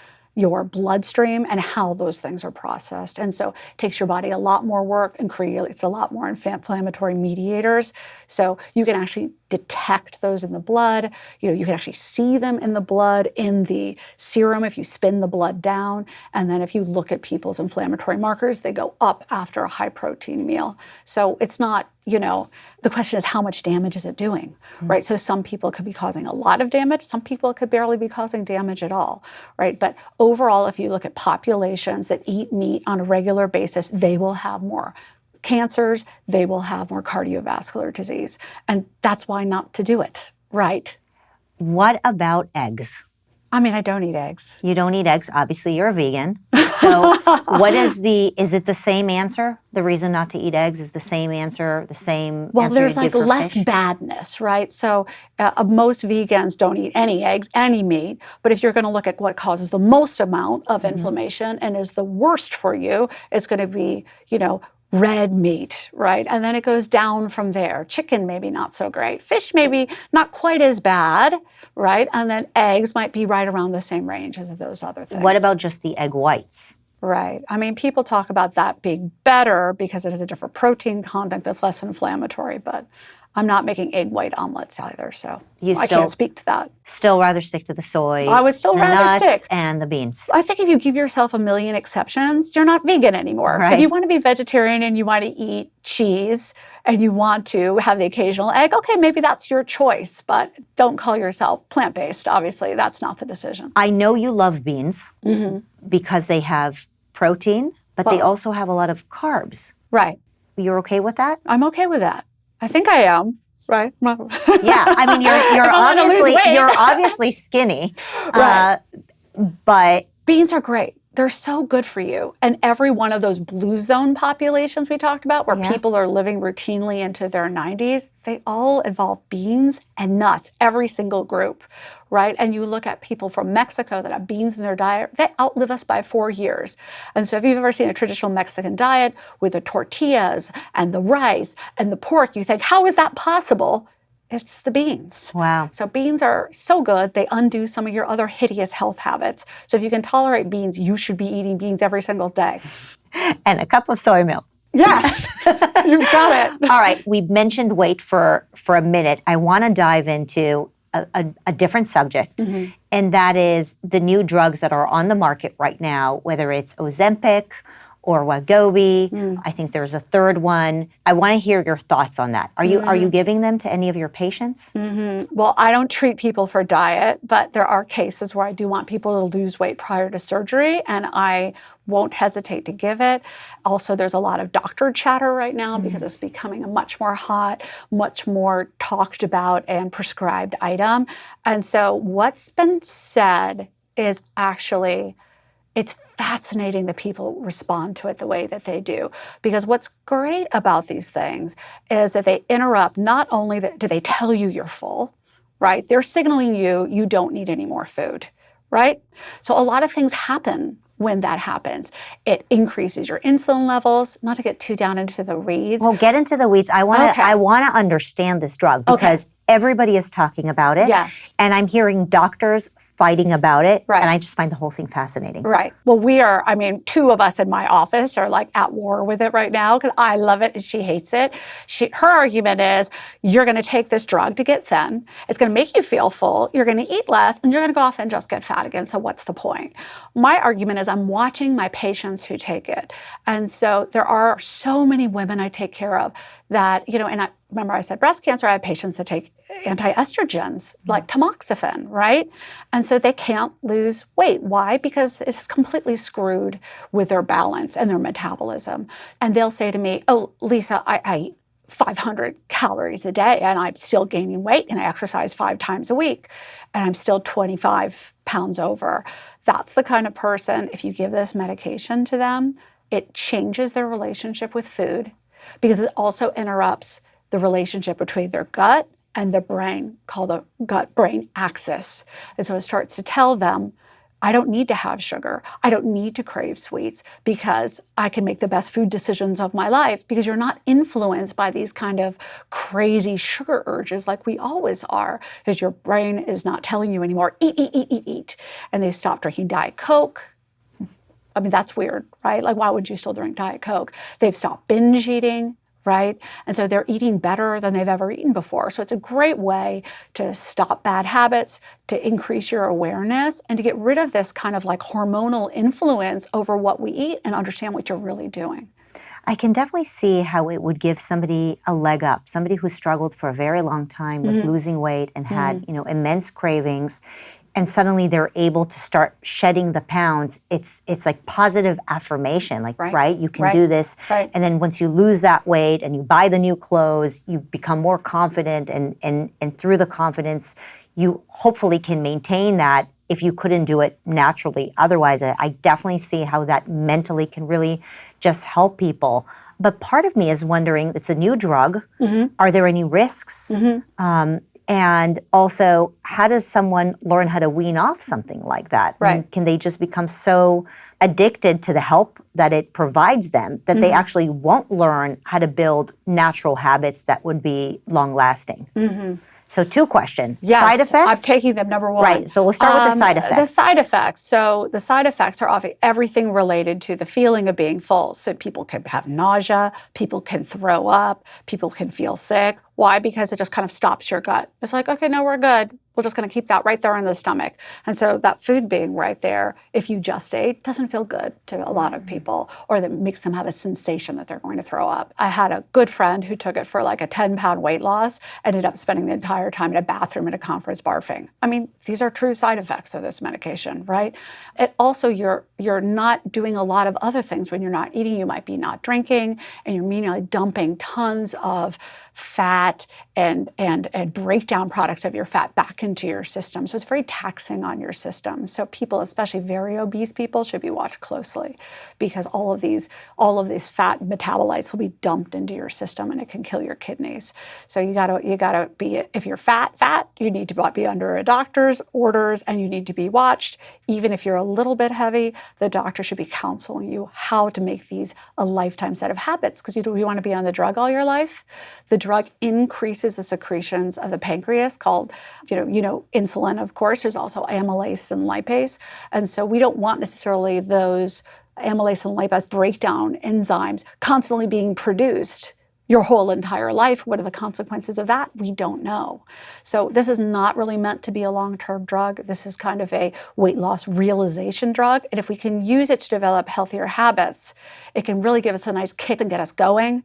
bloodstream, and how those things are processed. And so it takes your body a lot more work and creates a lot more inflammatory mediators. So you can actually detect those in the blood. You can actually see them in the blood, in the serum if you spin the blood down. And then if you look at people's inflammatory markers, they go up after a high protein meal. So it's not, the question is how much damage is it doing, right? So some people could be causing a lot of damage. Some people could barely be causing damage at all, right? But overall, if you look at populations that eat meat on a regular basis, they will have more cancers, they will have more cardiovascular disease. And that's why not to do it, right? What about eggs? I mean, I don't eat eggs. You don't eat eggs. Obviously, you're a vegan. So is it the same answer? The reason not to eat eggs is the same answer, the same Well, answer there's you'd like give for less fish? badness, right? So most vegans don't eat any eggs, any meat. But if you're going to look at what causes the most amount of inflammation and is the worst for you, it's going to be, red meat, right? And then it goes down from there. Chicken, maybe not so great. Fish, maybe not quite as bad, right? And then eggs might be right around the same range as those other things. What about just the egg whites? Right. I mean, people talk about that being better because it has a different protein content that's less inflammatory, but I'm not making egg white omelets either, so I can't speak to that. Still rather stick to the soy, I would still the rather nuts, stick. and the beans. I think if you give yourself a million exceptions, you're not vegan anymore. Right. If you want to be vegetarian and you want to eat cheese and you want to have the occasional egg, okay, maybe that's your choice, but don't call yourself plant-based. Obviously, that's not the decision. I know you love beans because they have protein, but they also have a lot of carbs. Right. You're okay with that? I'm okay with that. I think I am. Right. Yeah. I mean, you're obviously skinny, right. But beans are great. They're so good for you. And every one of those blue zone populations we talked about, where people are living routinely into their 90s, they all involve beans and nuts, every single group, right? And you look at people from Mexico that have beans in their diet, they outlive us by 4 years. And so if you've ever seen a traditional Mexican diet with the tortillas and the rice and the pork, you think, how is that possible? It's the beans. Wow. So beans are so good, they undo some of your other hideous health habits. So if you can tolerate beans, you should be eating beans every single day. And a cup of soy milk. Yes, you've got it. All right, we've mentioned weight for a minute. I want to dive into a different subject, and that is the new drugs that are on the market right now, whether it's Ozempic or Wegovy. I think there's a third one. I want to hear your thoughts on that. Are you giving them to any of your patients? Well, I don't treat people for diet, but there are cases where I do want people to lose weight prior to surgery, and I won't hesitate to give it. Also, there's a lot of doctor chatter right now because it's becoming a much more hot, much more talked about and prescribed item. And so what's been said is actually, it's fascinating that people respond to it the way that they do. Because what's great about these things is that they interrupt, not only do they tell you you're full, right? They're signaling you don't need any more food, right? So a lot of things happen when that happens. It increases your insulin levels, not to get too down into the weeds. Well, get into the weeds. I want to understand this drug because everybody is talking about it. Yes. And I'm hearing doctors fighting about it. Right. And I just find the whole thing fascinating. Right. Well, two of us in my office are like at war with it right now because I love it and she hates it. Her argument is, you're going to take this drug to get thin. It's going to make you feel full. You're going to eat less and you're going to go off and just get fat again. So what's the point? My argument is I'm watching my patients who take it. And so there are so many women I take care of that, and I remember I said breast cancer, I have patients that take anti-estrogens like tamoxifen, right? And so they can't lose weight. Why? Because it's completely screwed with their balance and their metabolism. And they'll say to me, oh, Lisa, I eat 500 calories a day and I'm still gaining weight and I exercise 5 times a week and I'm still 25 pounds over. That's the kind of person, if you give this medication to them, it changes their relationship with food because it also interrupts the relationship between their gut and the brain, called the gut-brain axis. And so it starts to tell them, I don't need to have sugar. I don't need to crave sweets because I can make the best food decisions of my life because you're not influenced by these kind of crazy sugar urges like we always are because your brain is not telling you anymore, eat, eat, eat, eat, eat. And they stop drinking Diet Coke. I mean, that's weird, right? Like, why would you still drink Diet Coke? They've stopped binge eating. Right? And so they're eating better than they've ever eaten before. So it's a great way to stop bad habits, to increase your awareness, and to get rid of this kind of like hormonal influence over what we eat and understand what you're really doing. I can definitely see how it would give somebody a leg up, somebody who struggled for a very long time with losing weight and had, immense cravings. And suddenly they're able to start shedding the pounds. It's like positive affirmation, like, right? You can do this. Right. And then once you lose that weight and you buy the new clothes, you become more confident. And through the confidence, you hopefully can maintain that if you couldn't do it naturally. Otherwise, I definitely see how that mentally can really just help people. But part of me is wondering, it's a new drug. Are there any risks? And also, how does someone learn how to wean off something like that? Right. I mean, can they just become so addicted to the help that it provides them that they actually won't learn how to build natural habits that would be long-lasting? So 2 questions. Yes, Side effects? I'm taking them, number 1. Right, so we'll start with the side effects. The side effects. So the side effects are often everything related to the feeling of being full. So people can have nausea, people can throw up, people can feel sick. Why? Because it just kind of stops your gut. It's like, okay, no, we're good. We're just going to keep that right there in the stomach. And so that food being right there, if you just ate, doesn't feel good to a lot of people, or that makes them have a sensation that they're going to throw up. I had a good friend who took it for like a 10-pound weight loss, ended up spending the entire time in a bathroom at a conference barfing. I mean, these are true side effects of this medication, right? It also, you're not doing a lot of other things when you're not eating. You might be not drinking, and you're meanwhile dumping tons of fat and breakdown products of your fat back into your system. So it's very taxing on your system. So people, especially very obese people, should be watched closely because all of these fat metabolites will be dumped into your system and it can kill your kidneys. So you gotta be, if you're fat, you need to be under a doctor's orders and you need to be watched. Even if you're a little bit heavy, the doctor should be counseling you how to make these a lifetime set of habits because you want to be on the drug all your life. The drug increases the secretions of the pancreas called, insulin, of course. There's also amylase and lipase. And so we don't want necessarily those amylase and lipase breakdown enzymes constantly being produced your whole entire life. What are the consequences of that? We don't know. So this is not really meant to be a long-term drug. This is kind of a weight loss realization drug. And if we can use it to develop healthier habits, it can really give us a nice kick and get us going.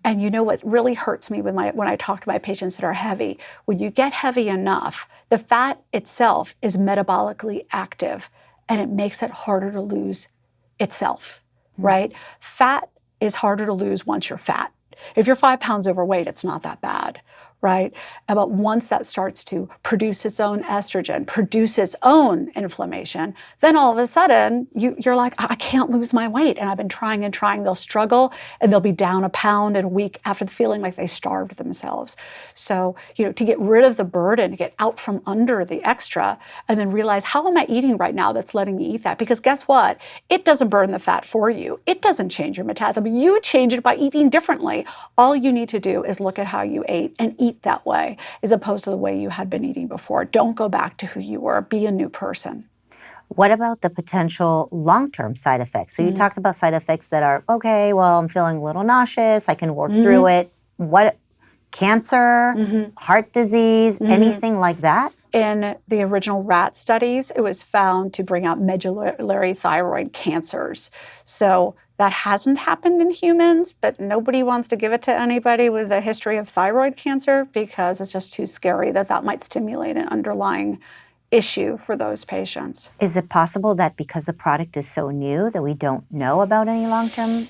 And you know what really hurts me when I talk to my patients that are heavy? When you get heavy enough, the fat itself is metabolically active and it makes it harder to lose itself, right? Fat is harder to lose once you're fat. If you're 5 pounds overweight, it's not that bad, right? But once that starts to produce its own estrogen, produce its own inflammation, then all of a sudden you're like, I can't lose my weight. And I've been trying and trying. They'll struggle and they'll be down a pound in a week after feeling like they starved themselves. So, to get rid of the burden, to get out from under the extra, and then realize, how am I eating right now that's letting me eat that? Because guess what? It doesn't burn the fat for you. It doesn't change your metabolism. You change it by eating differently. All you need to do is look at how you ate and eat that way as opposed to the way you had been eating before. Don't go back to who you were. Be a new person. What about the potential long-term side effects? So you talked about side effects that are, okay, well, I'm feeling a little nauseous. I can work through it. What, cancer, heart disease, anything like that? In the original rat studies, it was found to bring out medullary thyroid cancers. So That hasn't happened in humans, but nobody wants to give it to anybody with a history of thyroid cancer because it's just too scary that might stimulate an underlying issue for those patients. Is it possible that because the product is so new that we don't know about any long-term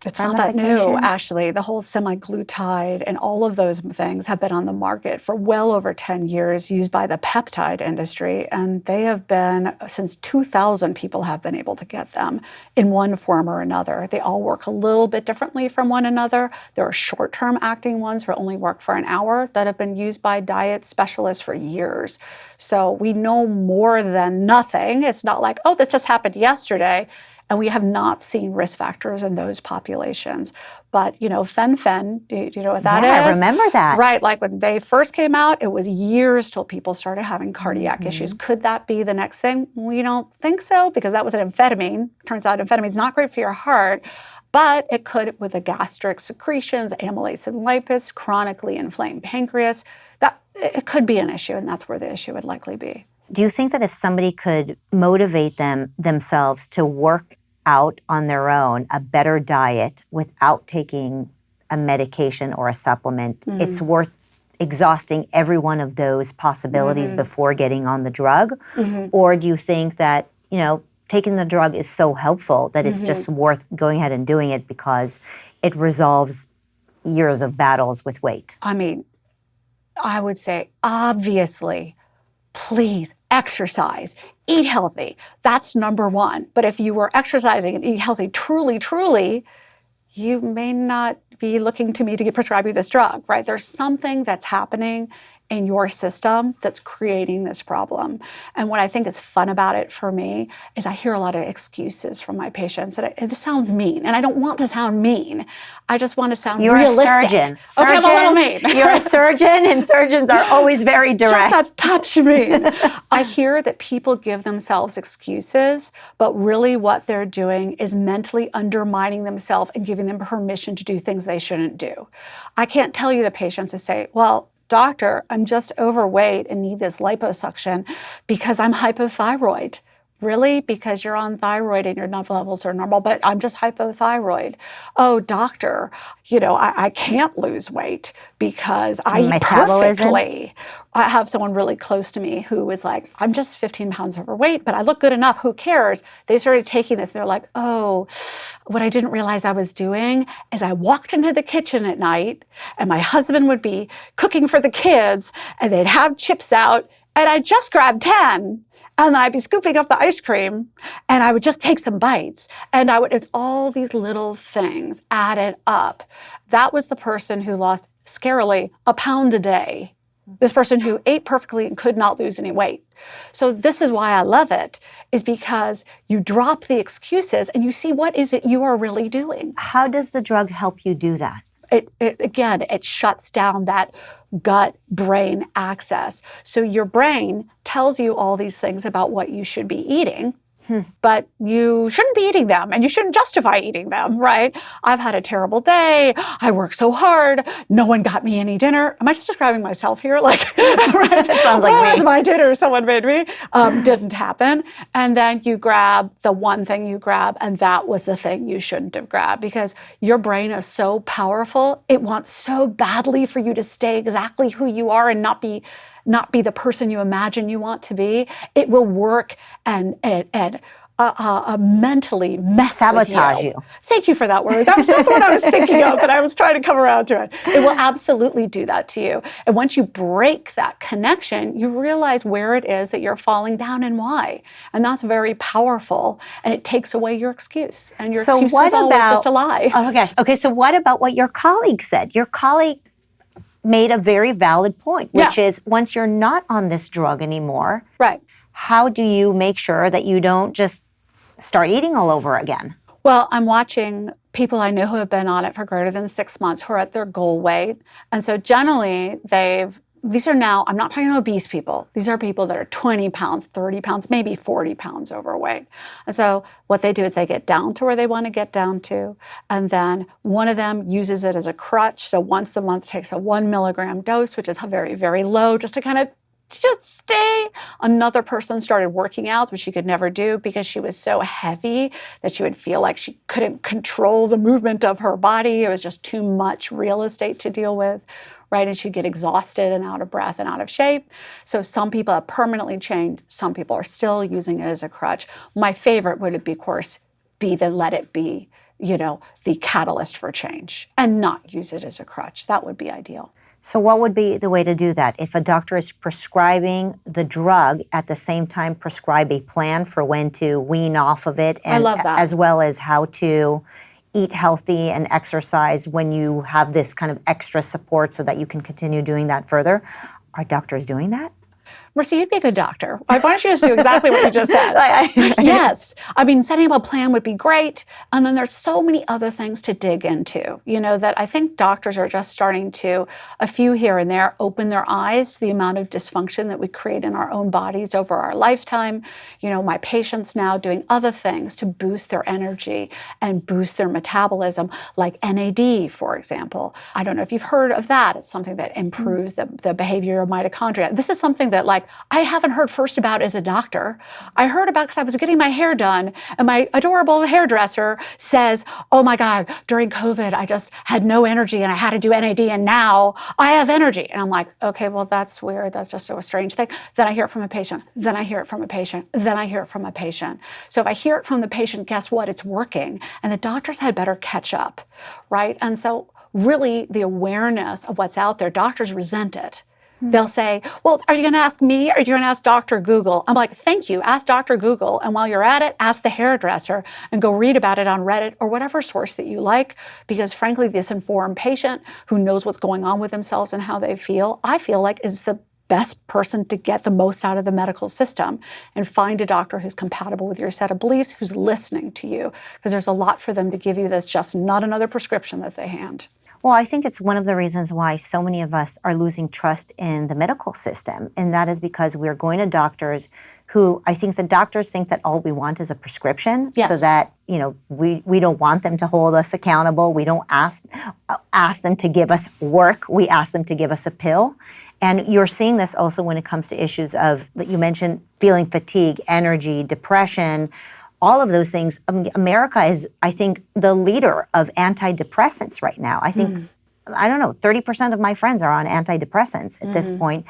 It's not that new, actually. The whole semaglutide and all of those things have been on the market for well over 10 years, used by the peptide industry. And they have been, since 2000, people have been able to get them in one form or another. They all work a little bit differently from one another. There are short-term acting ones that only work for an hour that have been used by diet specialists for years. So we know more than nothing. It's not like, oh, this just happened yesterday. And we have not seen risk factors in those populations. But, fen-phen, do you know what that is? Yeah, I remember that. Right, like when they first came out, it was years till people started having cardiac issues. Could that be the next thing? We don't think so, because that was an amphetamine. Turns out amphetamine's not great for your heart, but it could with the gastric secretions, amylase and lipase, chronically inflamed pancreas. That it could be an issue, and that's where the issue would likely be. Do you think that if somebody could motivate themselves to work out on their own a better diet without taking a medication or a supplement, it's worth exhausting every one of those possibilities before getting on the drug? Or do you think that, taking the drug is so helpful that it's just worth going ahead and doing it because it resolves years of battles with weight? I mean, I would say, obviously, please exercise, eat healthy. That's number one. But if you were exercising and eat healthy truly, you may not be looking to me to prescribe you this drug, right? There's something that's happening in your system that's creating this problem. And what I think is fun about it for me is I hear a lot of excuses from my patients. And this sounds mean, and I don't want to sound mean. I just want to sound realistic. You're a surgeon. Okay, I'm a little mean. You're a surgeon, and surgeons are always very direct. Just a touch mean. I hear that people give themselves excuses, but really what they're doing is mentally undermining themselves and giving them permission to do things they shouldn't do. I can't tell you the patients to say, well, doctor, I'm just overweight and need this liposuction because I'm hypothyroid. Really? Because you're on thyroid and your NUF levels are normal, but I'm just hypothyroid. Oh, doctor, I can't lose weight because I eat perfectly. I have someone really close to me who was like, I'm just 15 pounds overweight, but I look good enough. Who cares? They started taking this. They're like, oh, what I didn't realize I was doing is I walked into the kitchen at night and my husband would be cooking for the kids and they'd have chips out and I just grabbed 10. And then I'd be scooping up the ice cream and I would just take some bites. And it's all these little things added up. That was the person who lost, scarily, a pound a day. This person who ate perfectly and could not lose any weight. So this is why I love it, is because you drop the excuses and you see what is it you are really doing. How does the drug help you do that? It shuts down that gut-brain axis. So your brain tells you all these things about what you should be eating, but you shouldn't be eating them and you shouldn't justify eating them, right? I've had a terrible day. I worked so hard. No one got me any dinner. Am I just describing myself here? Right? It sounds like Where's my dinner someone made me? Didn't happen. And then you grab the one thing you grab, and that was the thing you shouldn't have grabbed because your brain is so powerful. It wants so badly for you to stay exactly who you are and not be the person you imagine you want to be. It will work and mentally sabotage you. Thank you for that word. That was not the one I was thinking of, but I was trying to come around to it. It will absolutely do that to you. And once you break that connection, you realize where it is that you're falling down and why. And that's very powerful. And it takes away your excuse. And your excuse is always just a lie. Oh my gosh. Okay, so what about what your colleague said? Your colleague made a very valid point, which is once you're not on this drug anymore, right? How do you make sure that you don't just start eating all over again? Well, I'm watching people I know who have been on it for greater than 6 months who are at their goal weight. And so generally these are now, I'm not talking about obese people. These are people that are 20 pounds, 30 pounds, maybe 40 pounds overweight. And so what they do is they get down to where they want to get down to. And then one of them uses it as a crutch. So once a month takes a 1 milligram dose, which is very, very low, just to kind of just stay. Another person started working out, which she could never do because she was so heavy that she would feel like she couldn't control the movement of her body. It was just too much real estate to deal with, right? And she'd get exhausted and out of breath and out of shape. So some people have permanently changed. Some people are still using it as a crutch. My favorite would be, of course, be the let it be, the catalyst for change and not use it as a crutch. That would be ideal. So what would be the way to do that? If a doctor is prescribing the drug, at the same time prescribe a plan for when to wean off of it, and I love that. as well as how to eat healthy and exercise when you have this kind of extra support so that you can continue doing that further. Are doctors doing that? Marissa, you'd be a good doctor. Why don't you just do exactly what you just said? Yes. I mean, setting up a plan would be great. And then there's so many other things to dig into, that I think doctors are just starting to, a few here and there, open their eyes to the amount of dysfunction that we create in our own bodies over our lifetime. My patients now doing other things to boost their energy and boost their metabolism, like NAD, for example. I don't know if you've heard of that. It's something that improves the behavior of mitochondria. This is something that I haven't heard first about as a doctor. I heard about because I was getting my hair done and my adorable hairdresser says, oh my God, during COVID, I just had no energy and I had to do NAD and now I have energy. And I'm like, okay, well, that's weird. That's just a strange thing. Then I hear it from a patient. Then I hear it from a patient. Then I hear it from a patient. So if I hear it from the patient, guess what? It's working. And the doctors had better catch up, right? And so really the awareness of what's out there, doctors resent it. They'll say, well, are you going to ask me or are you going to ask Dr. Google? I'm like, thank you. Ask Dr. Google. And while you're at it, ask the hairdresser and go read about it on Reddit or whatever source that you like. Because frankly, this informed patient who knows what's going on with themselves and how they feel, I feel like is the best person to get the most out of the medical system, and find a doctor who's compatible with your set of beliefs, who's listening to you. Because there's a lot for them to give you that's just not another prescription that they hand. Well, I think it's one of the reasons why so many of us are losing trust in the medical system, and that is because we're going to doctors who, I think the doctors think that all we want is a prescription, yes. So that, we don't want them to hold us accountable. We don't ask them to give us work. We ask them to give us a pill. And you're seeing this also when it comes to issues of, you mentioned feeling fatigue, energy, depression, all of those things. America is, I think, the leader of antidepressants right now. I think, 30% of my friends are on antidepressants at this point.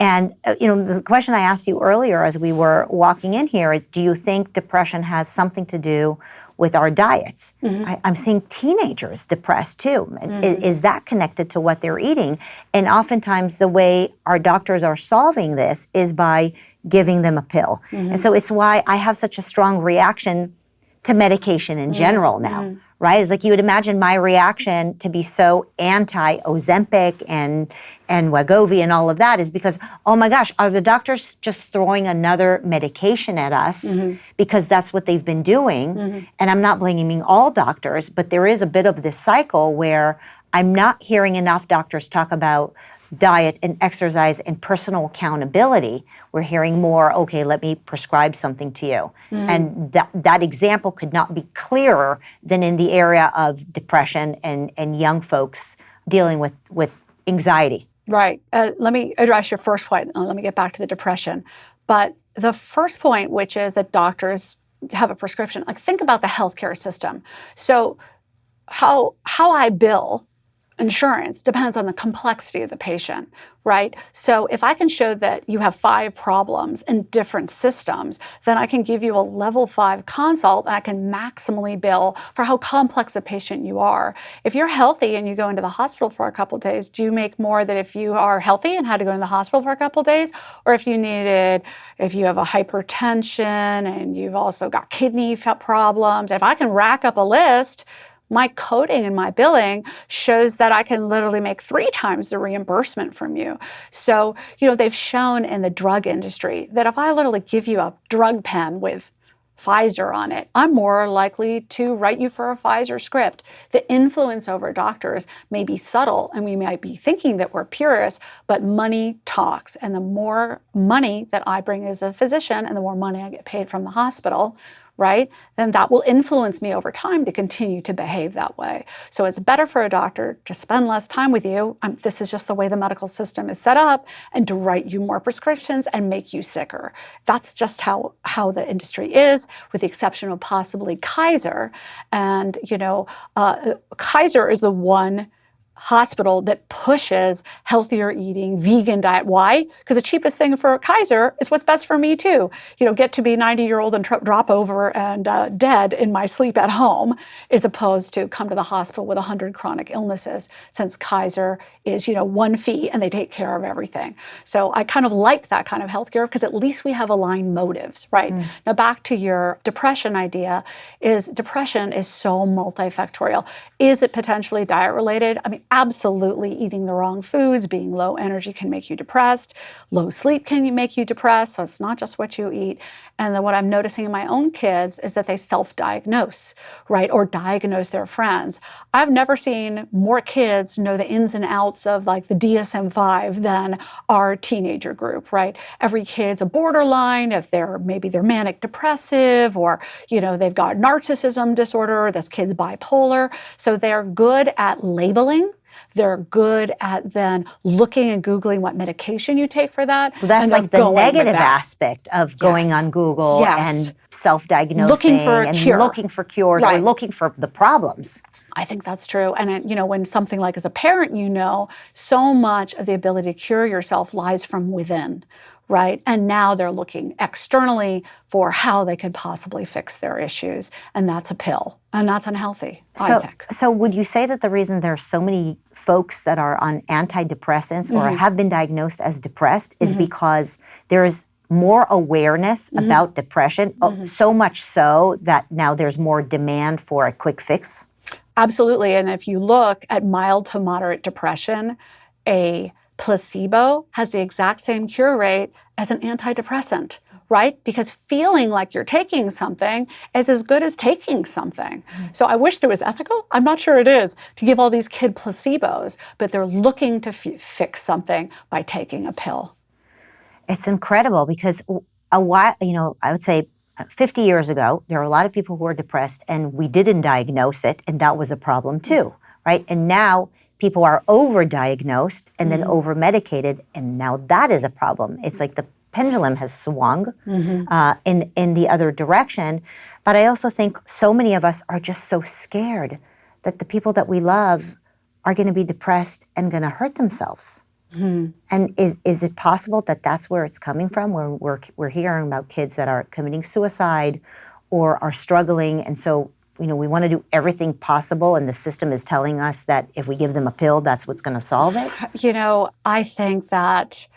And, the question I asked you earlier as we were walking in here is, do you think depression has something to do with our diets? I'm seeing teenagers depressed too. Is that connected to what they're eating? And oftentimes the way our doctors are solving this is by giving them a pill. And so it's why I have such a strong reaction to medication in general now, right? It's like you would imagine my reaction to be so anti-Ozempic and Wegovy and all of that is because, oh my gosh, are the doctors just throwing another medication at us because that's what they've been doing? And I'm not blaming all doctors, but there is a bit of this cycle where I'm not hearing enough doctors talk about diet and exercise and personal accountability. We're hearing more, okay, let me prescribe something to you. And that example could not be clearer than in the area of depression and young folks dealing with anxiety. Right. Let me address your first point. Let me get back to the depression. But the first point, which is that doctors have a prescription, think about the healthcare system. So how I bill insurance depends on the complexity of the patient, right? So if I can show that you have 5 problems in different systems, then I can give you a level 5 consult and I can maximally bill for how complex a patient you are. If you're healthy and you go into the hospital for a couple of days, do you make more than if you are healthy and had to go into the hospital for a couple of days? Or if you have a hypertension and you've also got kidney problems, if I can rack up a list, my coding and my billing shows that I can literally make 3 times the reimbursement from you. So, they've shown in the drug industry that if I literally give you a drug pen with Pfizer on it, I'm more likely to write you for a Pfizer script. The influence over doctors may be subtle and we might be thinking that we're purists, but money talks. And the more money that I bring as a physician and the more money I get paid from the hospital, right? Then that will influence me over time to continue to behave that way. So it's better for a doctor to spend less time with you. This is just the way the medical system is set up, and to write you more prescriptions and make you sicker. That's just how the industry is, with the exception of possibly Kaiser. And, Kaiser is the one hospital that pushes healthier eating, vegan diet. Why? Because the cheapest thing for Kaiser is what's best for me too. Get to be 90-year-old and drop over and dead in my sleep at home, as opposed to come to the hospital with 100 chronic illnesses, since Kaiser is, one fee and they take care of everything. So I kind of like that kind of healthcare, because at least we have aligned motives, right? Now back to your depression idea, depression is so multifactorial. Is it potentially diet related? I mean, absolutely, eating the wrong foods, being low energy can make you depressed. Low sleep can make you depressed. So it's not just what you eat. And then what I'm noticing in my own kids is that they self-diagnose, right? Or diagnose their friends. I've never seen more kids know the ins and outs of like the DSM-5 than our teenager group, right? Every kid's a borderline. If maybe they're manic depressive, or, they've got narcissism disorder, this kid's bipolar. So they're good at labeling. They're good at then looking and Googling what medication you take for that. Well, that's like the negative aspect of going on Google and self-diagnosing, looking for a cure. Looking for cures, or looking for the problems. I think that's true. And, when something like as a parent, so much of the ability to cure yourself lies from within, right? And now they're looking externally for how they could possibly fix their issues. And that's a pill. And that's unhealthy, I think. So would you say that the reason there are so many folks that are on antidepressants or have been diagnosed as depressed is because there's more awareness about depression, so much so that now there's more demand for a quick fix? Absolutely. And if you look at mild to moderate depression, a placebo has the exact same cure rate as an antidepressant, right? Because feeling like you're taking something is as good as taking something. So I wish there was ethical, I'm not sure it is, to give all these kids placebos, but they're looking to fix something by taking a pill. It's incredible, because I would say 50 years ago, there were a lot of people who were depressed and we didn't diagnose it, and that was a problem too, right? And now people are overdiagnosed and then over-medicated, and now that is a problem. It's like the pendulum has swung in the other direction. But I also think so many of us are just so scared that the people that we love are going to be depressed and going to hurt themselves. And is it possible that that's where it's coming from, where we're hearing about kids that are committing suicide or are struggling, and so we want to do everything possible, and the system is telling us that if we give them a pill, that's what's going to solve it? I think that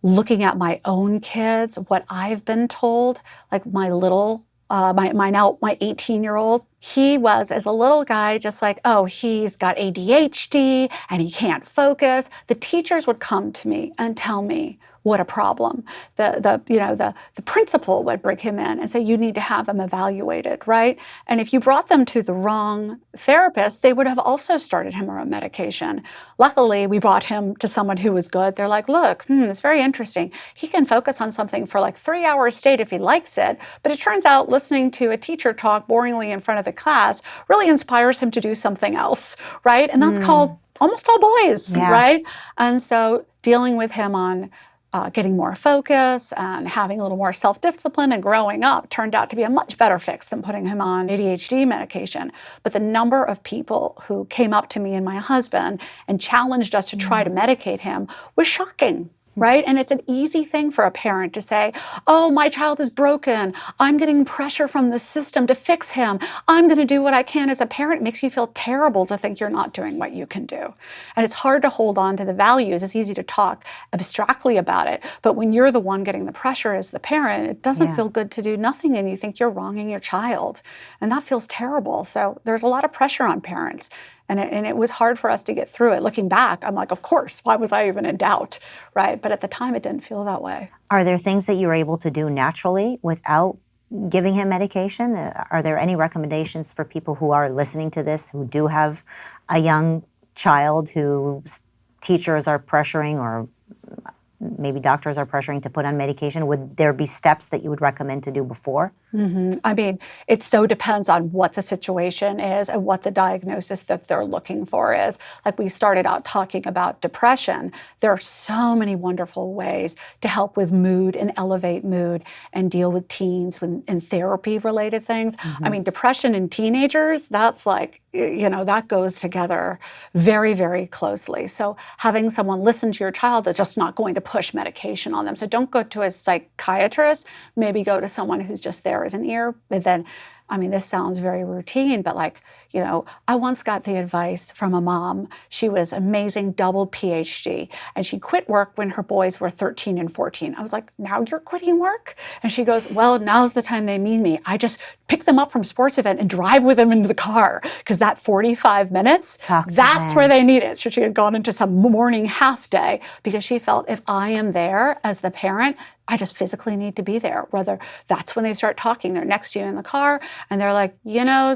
looking at my own kids, what I've been told, like my little my 18-year-old, he was, as a little guy, just like, oh, he's got ADHD and he can't focus. The teachers would come to me and tell me what a problem. The principal would bring him in and say, you need to have him evaluated, right? And if you brought them to the wrong therapist, they would have also started him on medication. Luckily, we brought him to someone who was good. They're like, look, it's very interesting. He can focus on something for like 3 hours straight if he likes it. But it turns out listening to a teacher talk boringly in front of the class really inspires him to do something else, right? And that's called almost all boys, right? And so dealing with him on getting more focus and having a little more self-discipline and growing up turned out to be a much better fix than putting him on ADHD medication. But the number of people who came up to me and my husband and challenged us to try to medicate him was shocking. Right? And it's an easy thing for a parent to say, oh, my child is broken. I'm getting pressure from the system to fix him. I'm going to do what I can. As a parent, it makes you feel terrible to think you're not doing what you can do. And it's hard to hold on to the values. It's easy to talk abstractly about it. But when you're the one getting the pressure as the parent, it doesn't feel good to do nothing, and you think you're wronging your child. And that feels terrible. So there's a lot of pressure on parents. And it was hard for us to get through it. Looking back, I'm like, of course, why was I even in doubt, right? But at the time, it didn't feel that way. Are there things that you're able to do naturally without giving him medication? Are there any recommendations for people who are listening to this, who do have a young child whose teachers are pressuring or maybe doctors are pressuring to put on medication, would there be steps that you would recommend to do before? I mean, it so depends on what the situation is and what the diagnosis that they're looking for is. Like we started out talking about depression. There are so many wonderful ways to help with mood and elevate mood and deal with teens and therapy related things. I mean, depression in teenagers, that's like, that goes together very, very closely. So having someone listen to your child is just not going to push medication on them. So don't go to a psychiatrist, maybe go to someone who's just there as an ear. But then, I mean, this sounds very routine, but I once got the advice from a mom. She was amazing, double PhD, and she quit work when her boys were 13 and 14. I was like, now you're quitting work? And she goes, well, now's the time they need me. I just pick them up from sports event and drive with them into the car because that 45 minutes, that's where they need it. So she had gone into some morning half day because she felt if I am there as the parent, I just physically need to be there. Whether that's when they start talking, they're next to you in the car and they're like,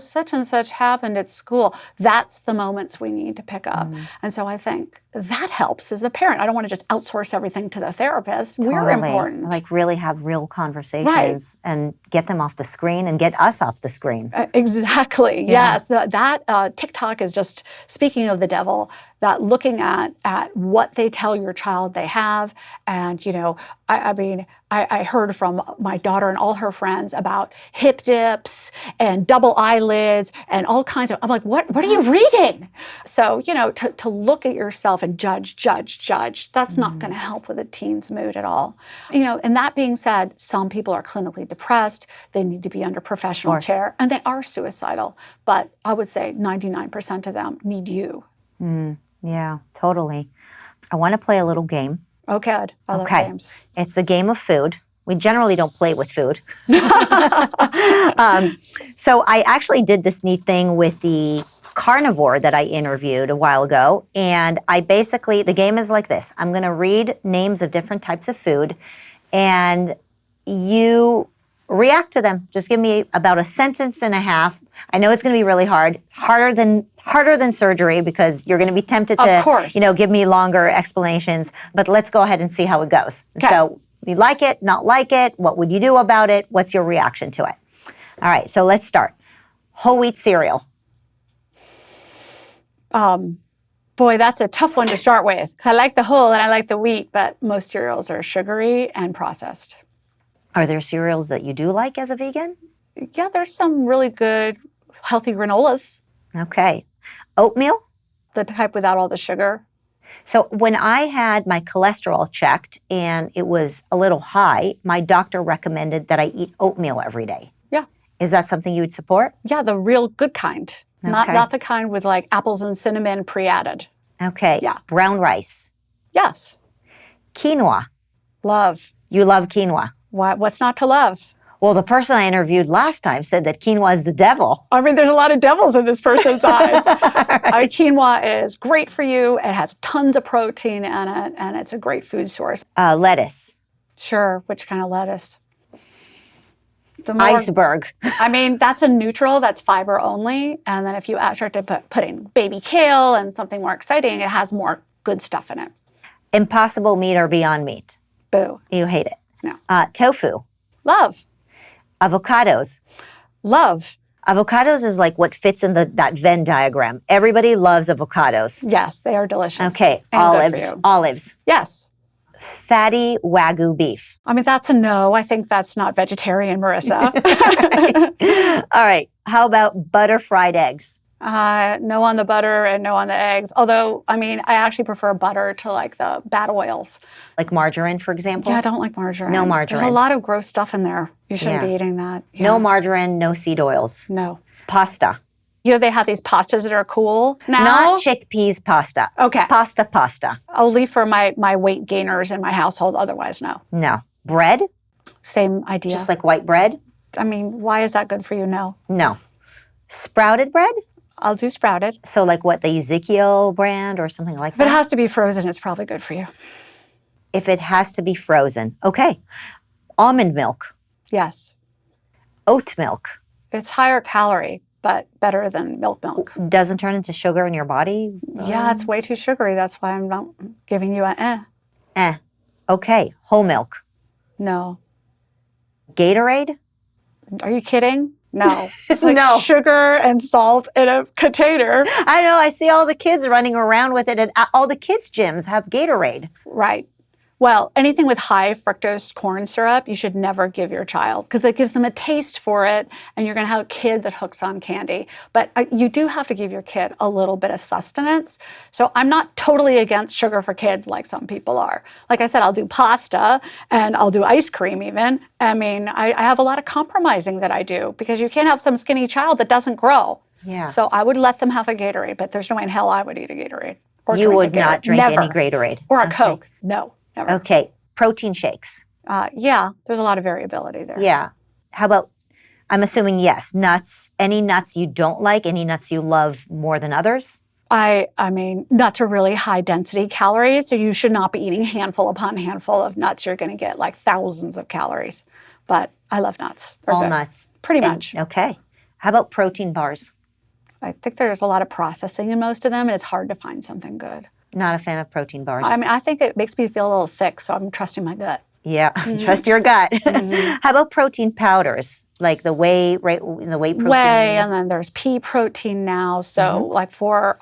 such and such happened at school. That's the moments we need to pick up. And so I think that helps as a parent. I don't want to just outsource everything to the therapist. Totally. We're important. Like really have real conversations and get them off the screen and get us off the screen. Exactly. Yeah. Yes. That TikTok is just, speaking of the devil, that looking at what they tell your child they have. And, I heard from my daughter and all her friends about hip dips and double eyelids and all kinds of, I'm like, what are you reading? So, to look at yourself and judge, that's not going to help with a teen's mood at all. And that being said, some people are clinically depressed. They need to be under professional care and they are suicidal. But I would say 99% of them need you. Yeah, totally. I want to play a little game. Oh, good. I love games. It's the game of food. We generally don't play with food. So I actually did this neat thing with the carnivore that I interviewed a while ago. And the game is like this. I'm going to read names of different types of food and you react to them. Just give me about a sentence and a half. I know it's going to be really hard. Harder than surgery because you're going to be tempted to, give me longer explanations. But let's go ahead and see how it goes. Okay. So you like it, not like it. What would you do about it? What's your reaction to it? All right. So let's start. Whole wheat cereal. Boy, that's a tough one to start with. I like the whole and I like the wheat, but most cereals are sugary and processed. Are there cereals that you do like as a vegan? Yeah, there's some really good healthy granolas. Okay. Oatmeal? The type without all the sugar. So when I had my cholesterol checked and it was a little high, my doctor recommended that I eat oatmeal every day. Yeah. Is that something you would support? Yeah, the real good kind. Okay. Not the kind with like apples and cinnamon pre-added. Okay. Yeah. Brown rice? Yes. Quinoa? Love. You love quinoa? What's not to love? Well, the person I interviewed last time said that quinoa is the devil. I mean, there's a lot of devils in this person's eyes. Quinoa is great for you. It has tons of protein in it, and it's a great food source. Lettuce. Sure. Which kind of lettuce? Iceberg. I mean, that's a neutral. That's fiber only. And then if you start to put in baby kale and something more exciting, it has more good stuff in it. Impossible meat or Beyond Meat? Boo. You hate it? No. Tofu? Love. Avocados? Love. Avocados is like what fits in that Venn diagram. Everybody loves avocados. Yes, they are delicious. Okay, olives. Yes. Fatty Wagyu beef. I mean, that's a no. I think that's not vegetarian, Marissa. All right. How about butter fried eggs? No on the butter and no on the eggs. Although, I mean, I actually prefer butter to like the bad oils. Like margarine, for example? Yeah, I don't like margarine. No margarine. There's a lot of gross stuff in there. You shouldn't be eating that. Yeah. No margarine, no seed oils. No. Pasta. They have these pastas that are cool now. Not chickpeas pasta. Okay. Pasta. Only for my weight gainers in my household. Otherwise, no. No. Bread? Same idea. Just like white bread? I mean, why is that good for you? No. No. Sprouted bread? I'll do sprouted. So like what, the Ezekiel brand or something like that? If it has to be frozen, it's probably good for you. If it has to be frozen. Okay. Almond milk? Yes. Oat milk? It's higher calorie, but better than milk. Doesn't turn into sugar in your body? Yeah, it's way too sugary. That's why I'm not giving you an eh. Okay, whole milk. No. Gatorade? Are you kidding? No. It's like No. sugar and salt in a container. I know, I see all the kids running around with it, and all the kids' gyms have Gatorade. Right. Well, anything with high fructose corn syrup, you should never give your child because that gives them a taste for it, and you're going to have a kid that hooks on candy. But you do have to give your kid a little bit of sustenance. So I'm not totally against sugar for kids like some people are. Like I said, I'll do pasta and I'll do ice cream even. I mean, I have a lot of compromising that I do because you can't have some skinny child that doesn't grow. Yeah. So I would let them have a Gatorade, but there's no way in hell I would eat a Gatorade. Or You drink a would not Gatorade. drink Never. any Gatorade. Or a Okay. Coke. No, never. Okay, protein shakes. Yeah, there's a lot of variability there. Yeah. How about, I'm assuming yes, nuts. Any nuts you don't like? Any nuts you love more than others? I mean, nuts are really high density calories, so you should not be eating handful upon handful of nuts. You're going to get like thousands of calories. But I love nuts. They're All good. nuts. Pretty And- much. Okay. How about protein bars? I think there's a lot of processing in most of them, and it's hard to find something good. Not a fan of protein bars. I mean, I think it makes me feel a little sick, so I'm trusting my gut. Yeah, trust your gut. How about protein powders? Like the whey protein? Whey, and then there's pea protein now. So, like for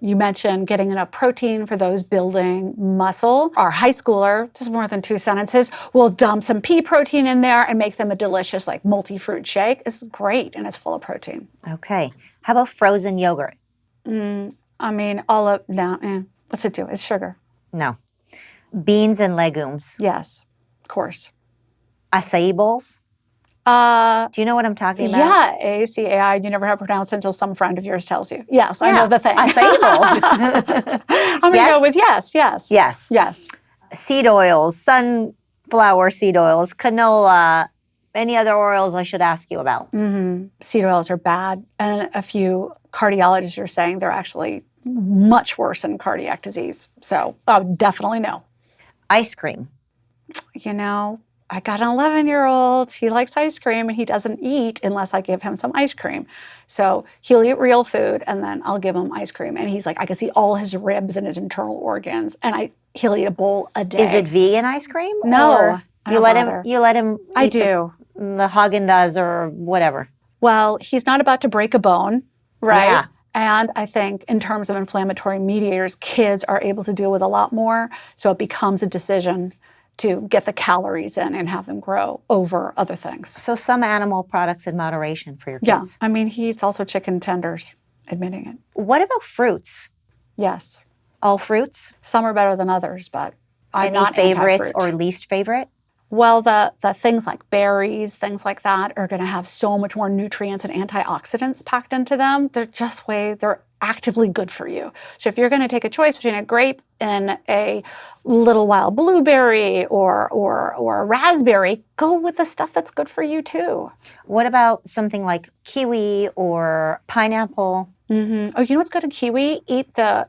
you mentioned getting enough protein for those building muscle. Our high schooler, just more than 2 sentences, will dump some pea protein in there and make them a delicious like multi-fruit shake. It's great and it's full of protein. Okay. How about frozen yogurt? I mean, what's it do? It's sugar. No. Beans and legumes. Yes, of course. Acai bowls. Do you know what I'm talking about? Yeah, ACAI. You never have to pronounce it until some friend of yours tells you. Yes, I know the thing. Acai bowls. I'm going to go with yes. Yes. Seed oils, sunflower seed oils, canola, any other oils I should ask you about? Seed oils are bad. And a few cardiologists are saying they're actually much worse than cardiac disease. So definitely no. Ice cream. You know, I got an 11-year-old. He likes ice cream and he doesn't eat unless I give him some ice cream. So he'll eat real food and then I'll give him ice cream. And he's like, I can see all his ribs and his internal organs. And he'll eat a bowl a day. Is it vegan ice cream? No, Or I you don't let bother. him. You let him. I eat do. the Haagen-Dazs or whatever. Well, he's not about to break a bone, right? Yeah. And I think in terms of inflammatory mediators, kids are able to deal with a lot more. So it becomes a decision to get the calories in and have them grow over other things. So some animal products in moderation for your Yeah. kids. I mean, he eats also chicken tenders, admitting it. What about fruits? Yes. All fruits? Some are better than others, but I'm Any not favorites anti-fruit. or least favorite? Well, the things like berries, things like that are going to have so much more nutrients and antioxidants packed into them. They're actively good for you. So if you're going to take a choice between a grape and a little wild blueberry or a raspberry, go with the stuff that's good for you too. What about something like kiwi or pineapple? Oh, you know what's good in kiwi? Eat the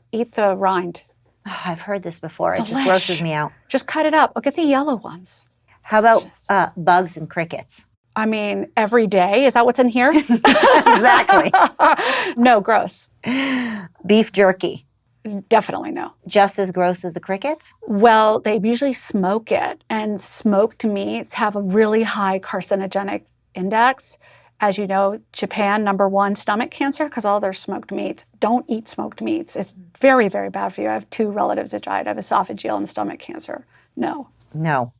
rind. Oh, I've heard this before. It just Delish. grosses me out. Just cut it up. Or get the yellow ones. How about bugs and crickets? I mean, every day. Is that what's in here? Exactly. No, gross. Beef jerky. Definitely no. Just as gross as the crickets? Well, they usually smoke it, and smoked meats have a really high carcinogenic index. As you know, Japan, #1 stomach cancer because all their smoked meats. Don't eat smoked meats. It's very, very bad for you. I have 2 relatives that died of esophageal and stomach cancer. No. No.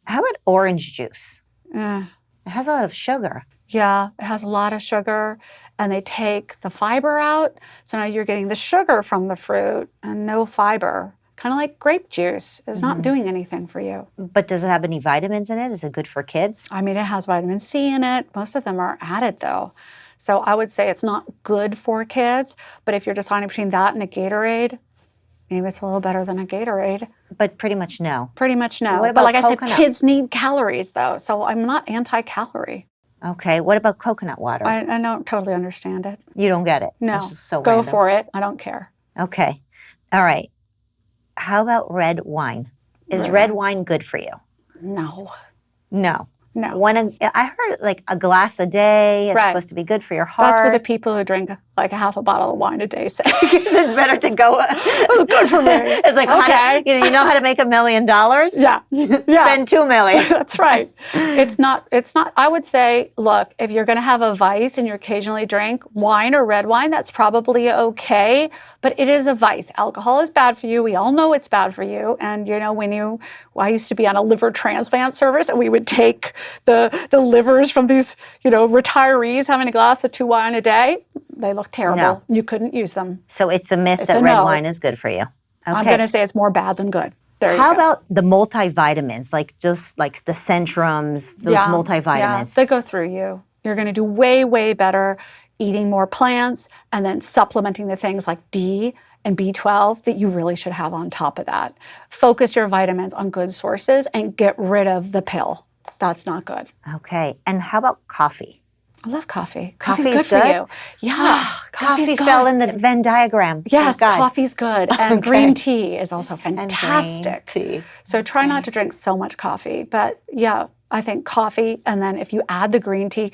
How about orange juice? Eh. It has a lot of sugar. Yeah, it has a lot of sugar, and they take the fiber out. So now you're getting the sugar from the fruit and no fiber. Kind of like grape juice. It's not doing anything for you. But does it have any vitamins in it? Is it good for kids? I mean, it has vitamin C in it. Most of them are added, though. So I would say it's not good for kids. But if you're deciding between that and a Gatorade, maybe it's a little better than a Gatorade. But pretty much no. Pretty much no. What But about like I coconut? said, kids need calories, though. So I'm not anti-calorie. Okay. What about coconut water? I don't totally understand it. You don't get it. No. It's just so Go random. for it. I don't care. Okay. All right. How about red wine? Is red wine good for you? No. No. No. I heard like a glass a day is Right. supposed to be good for your heart. That's what the people who drink like a half a bottle of wine a day say. It's better to go. It's good for me. It's like, Okay. you know how to make $1 million? Yeah. Spend $2 million. That's right. It's not, I would say, look, if you're going to have a vice and you occasionally drink wine or red wine, that's probably okay, but it is a vice. Alcohol is bad for you. We all know it's bad for you. And, you know, I used to be on a liver transplant service, and we would take the livers from these, retirees having a glass of 2 wine a day. They look terrible. No. You couldn't use them. So it's a myth It's that a red no. wine is good for you. Okay. I'm going to say it's more bad than good. There you How go. about the multivitamins, like just like the Centrums, those multivitamins? Yeah, they go through you. You're going to do way, way better eating more plants and then supplementing the things like D and B12 that you really should have on top of that. Focus your vitamins on good sources and get rid of the pill. That's not good. Okay. And how about coffee? I love coffee. Coffee's Coffee's good for you. Yeah. Coffee fell in the Venn diagram. Yes, Thank God. coffee's good. And green tea is also fantastic. tea. So try not to drink so much coffee. But yeah, I think coffee, and then if you add the green tea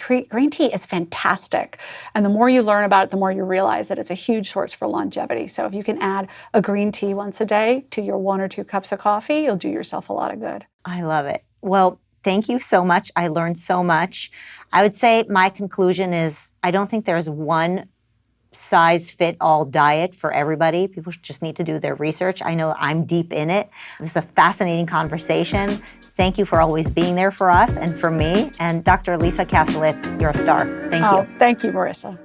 is fantastic. And the more you learn about it, the more you realize that it's a huge source for longevity. So if you can add a green tea once a day to your 1 or 2 cups of coffee, you'll do yourself a lot of good. I love it. Well, thank you so much. I learned so much. I would say my conclusion is I don't think there's one size fit all diet for everybody. People just need to do their research. I know I'm deep in it. This is a fascinating conversation. Thank you for always being there for us and for me. And Dr. Lisa Cassileth, you're a star. Thank you. Thank you, Marissa.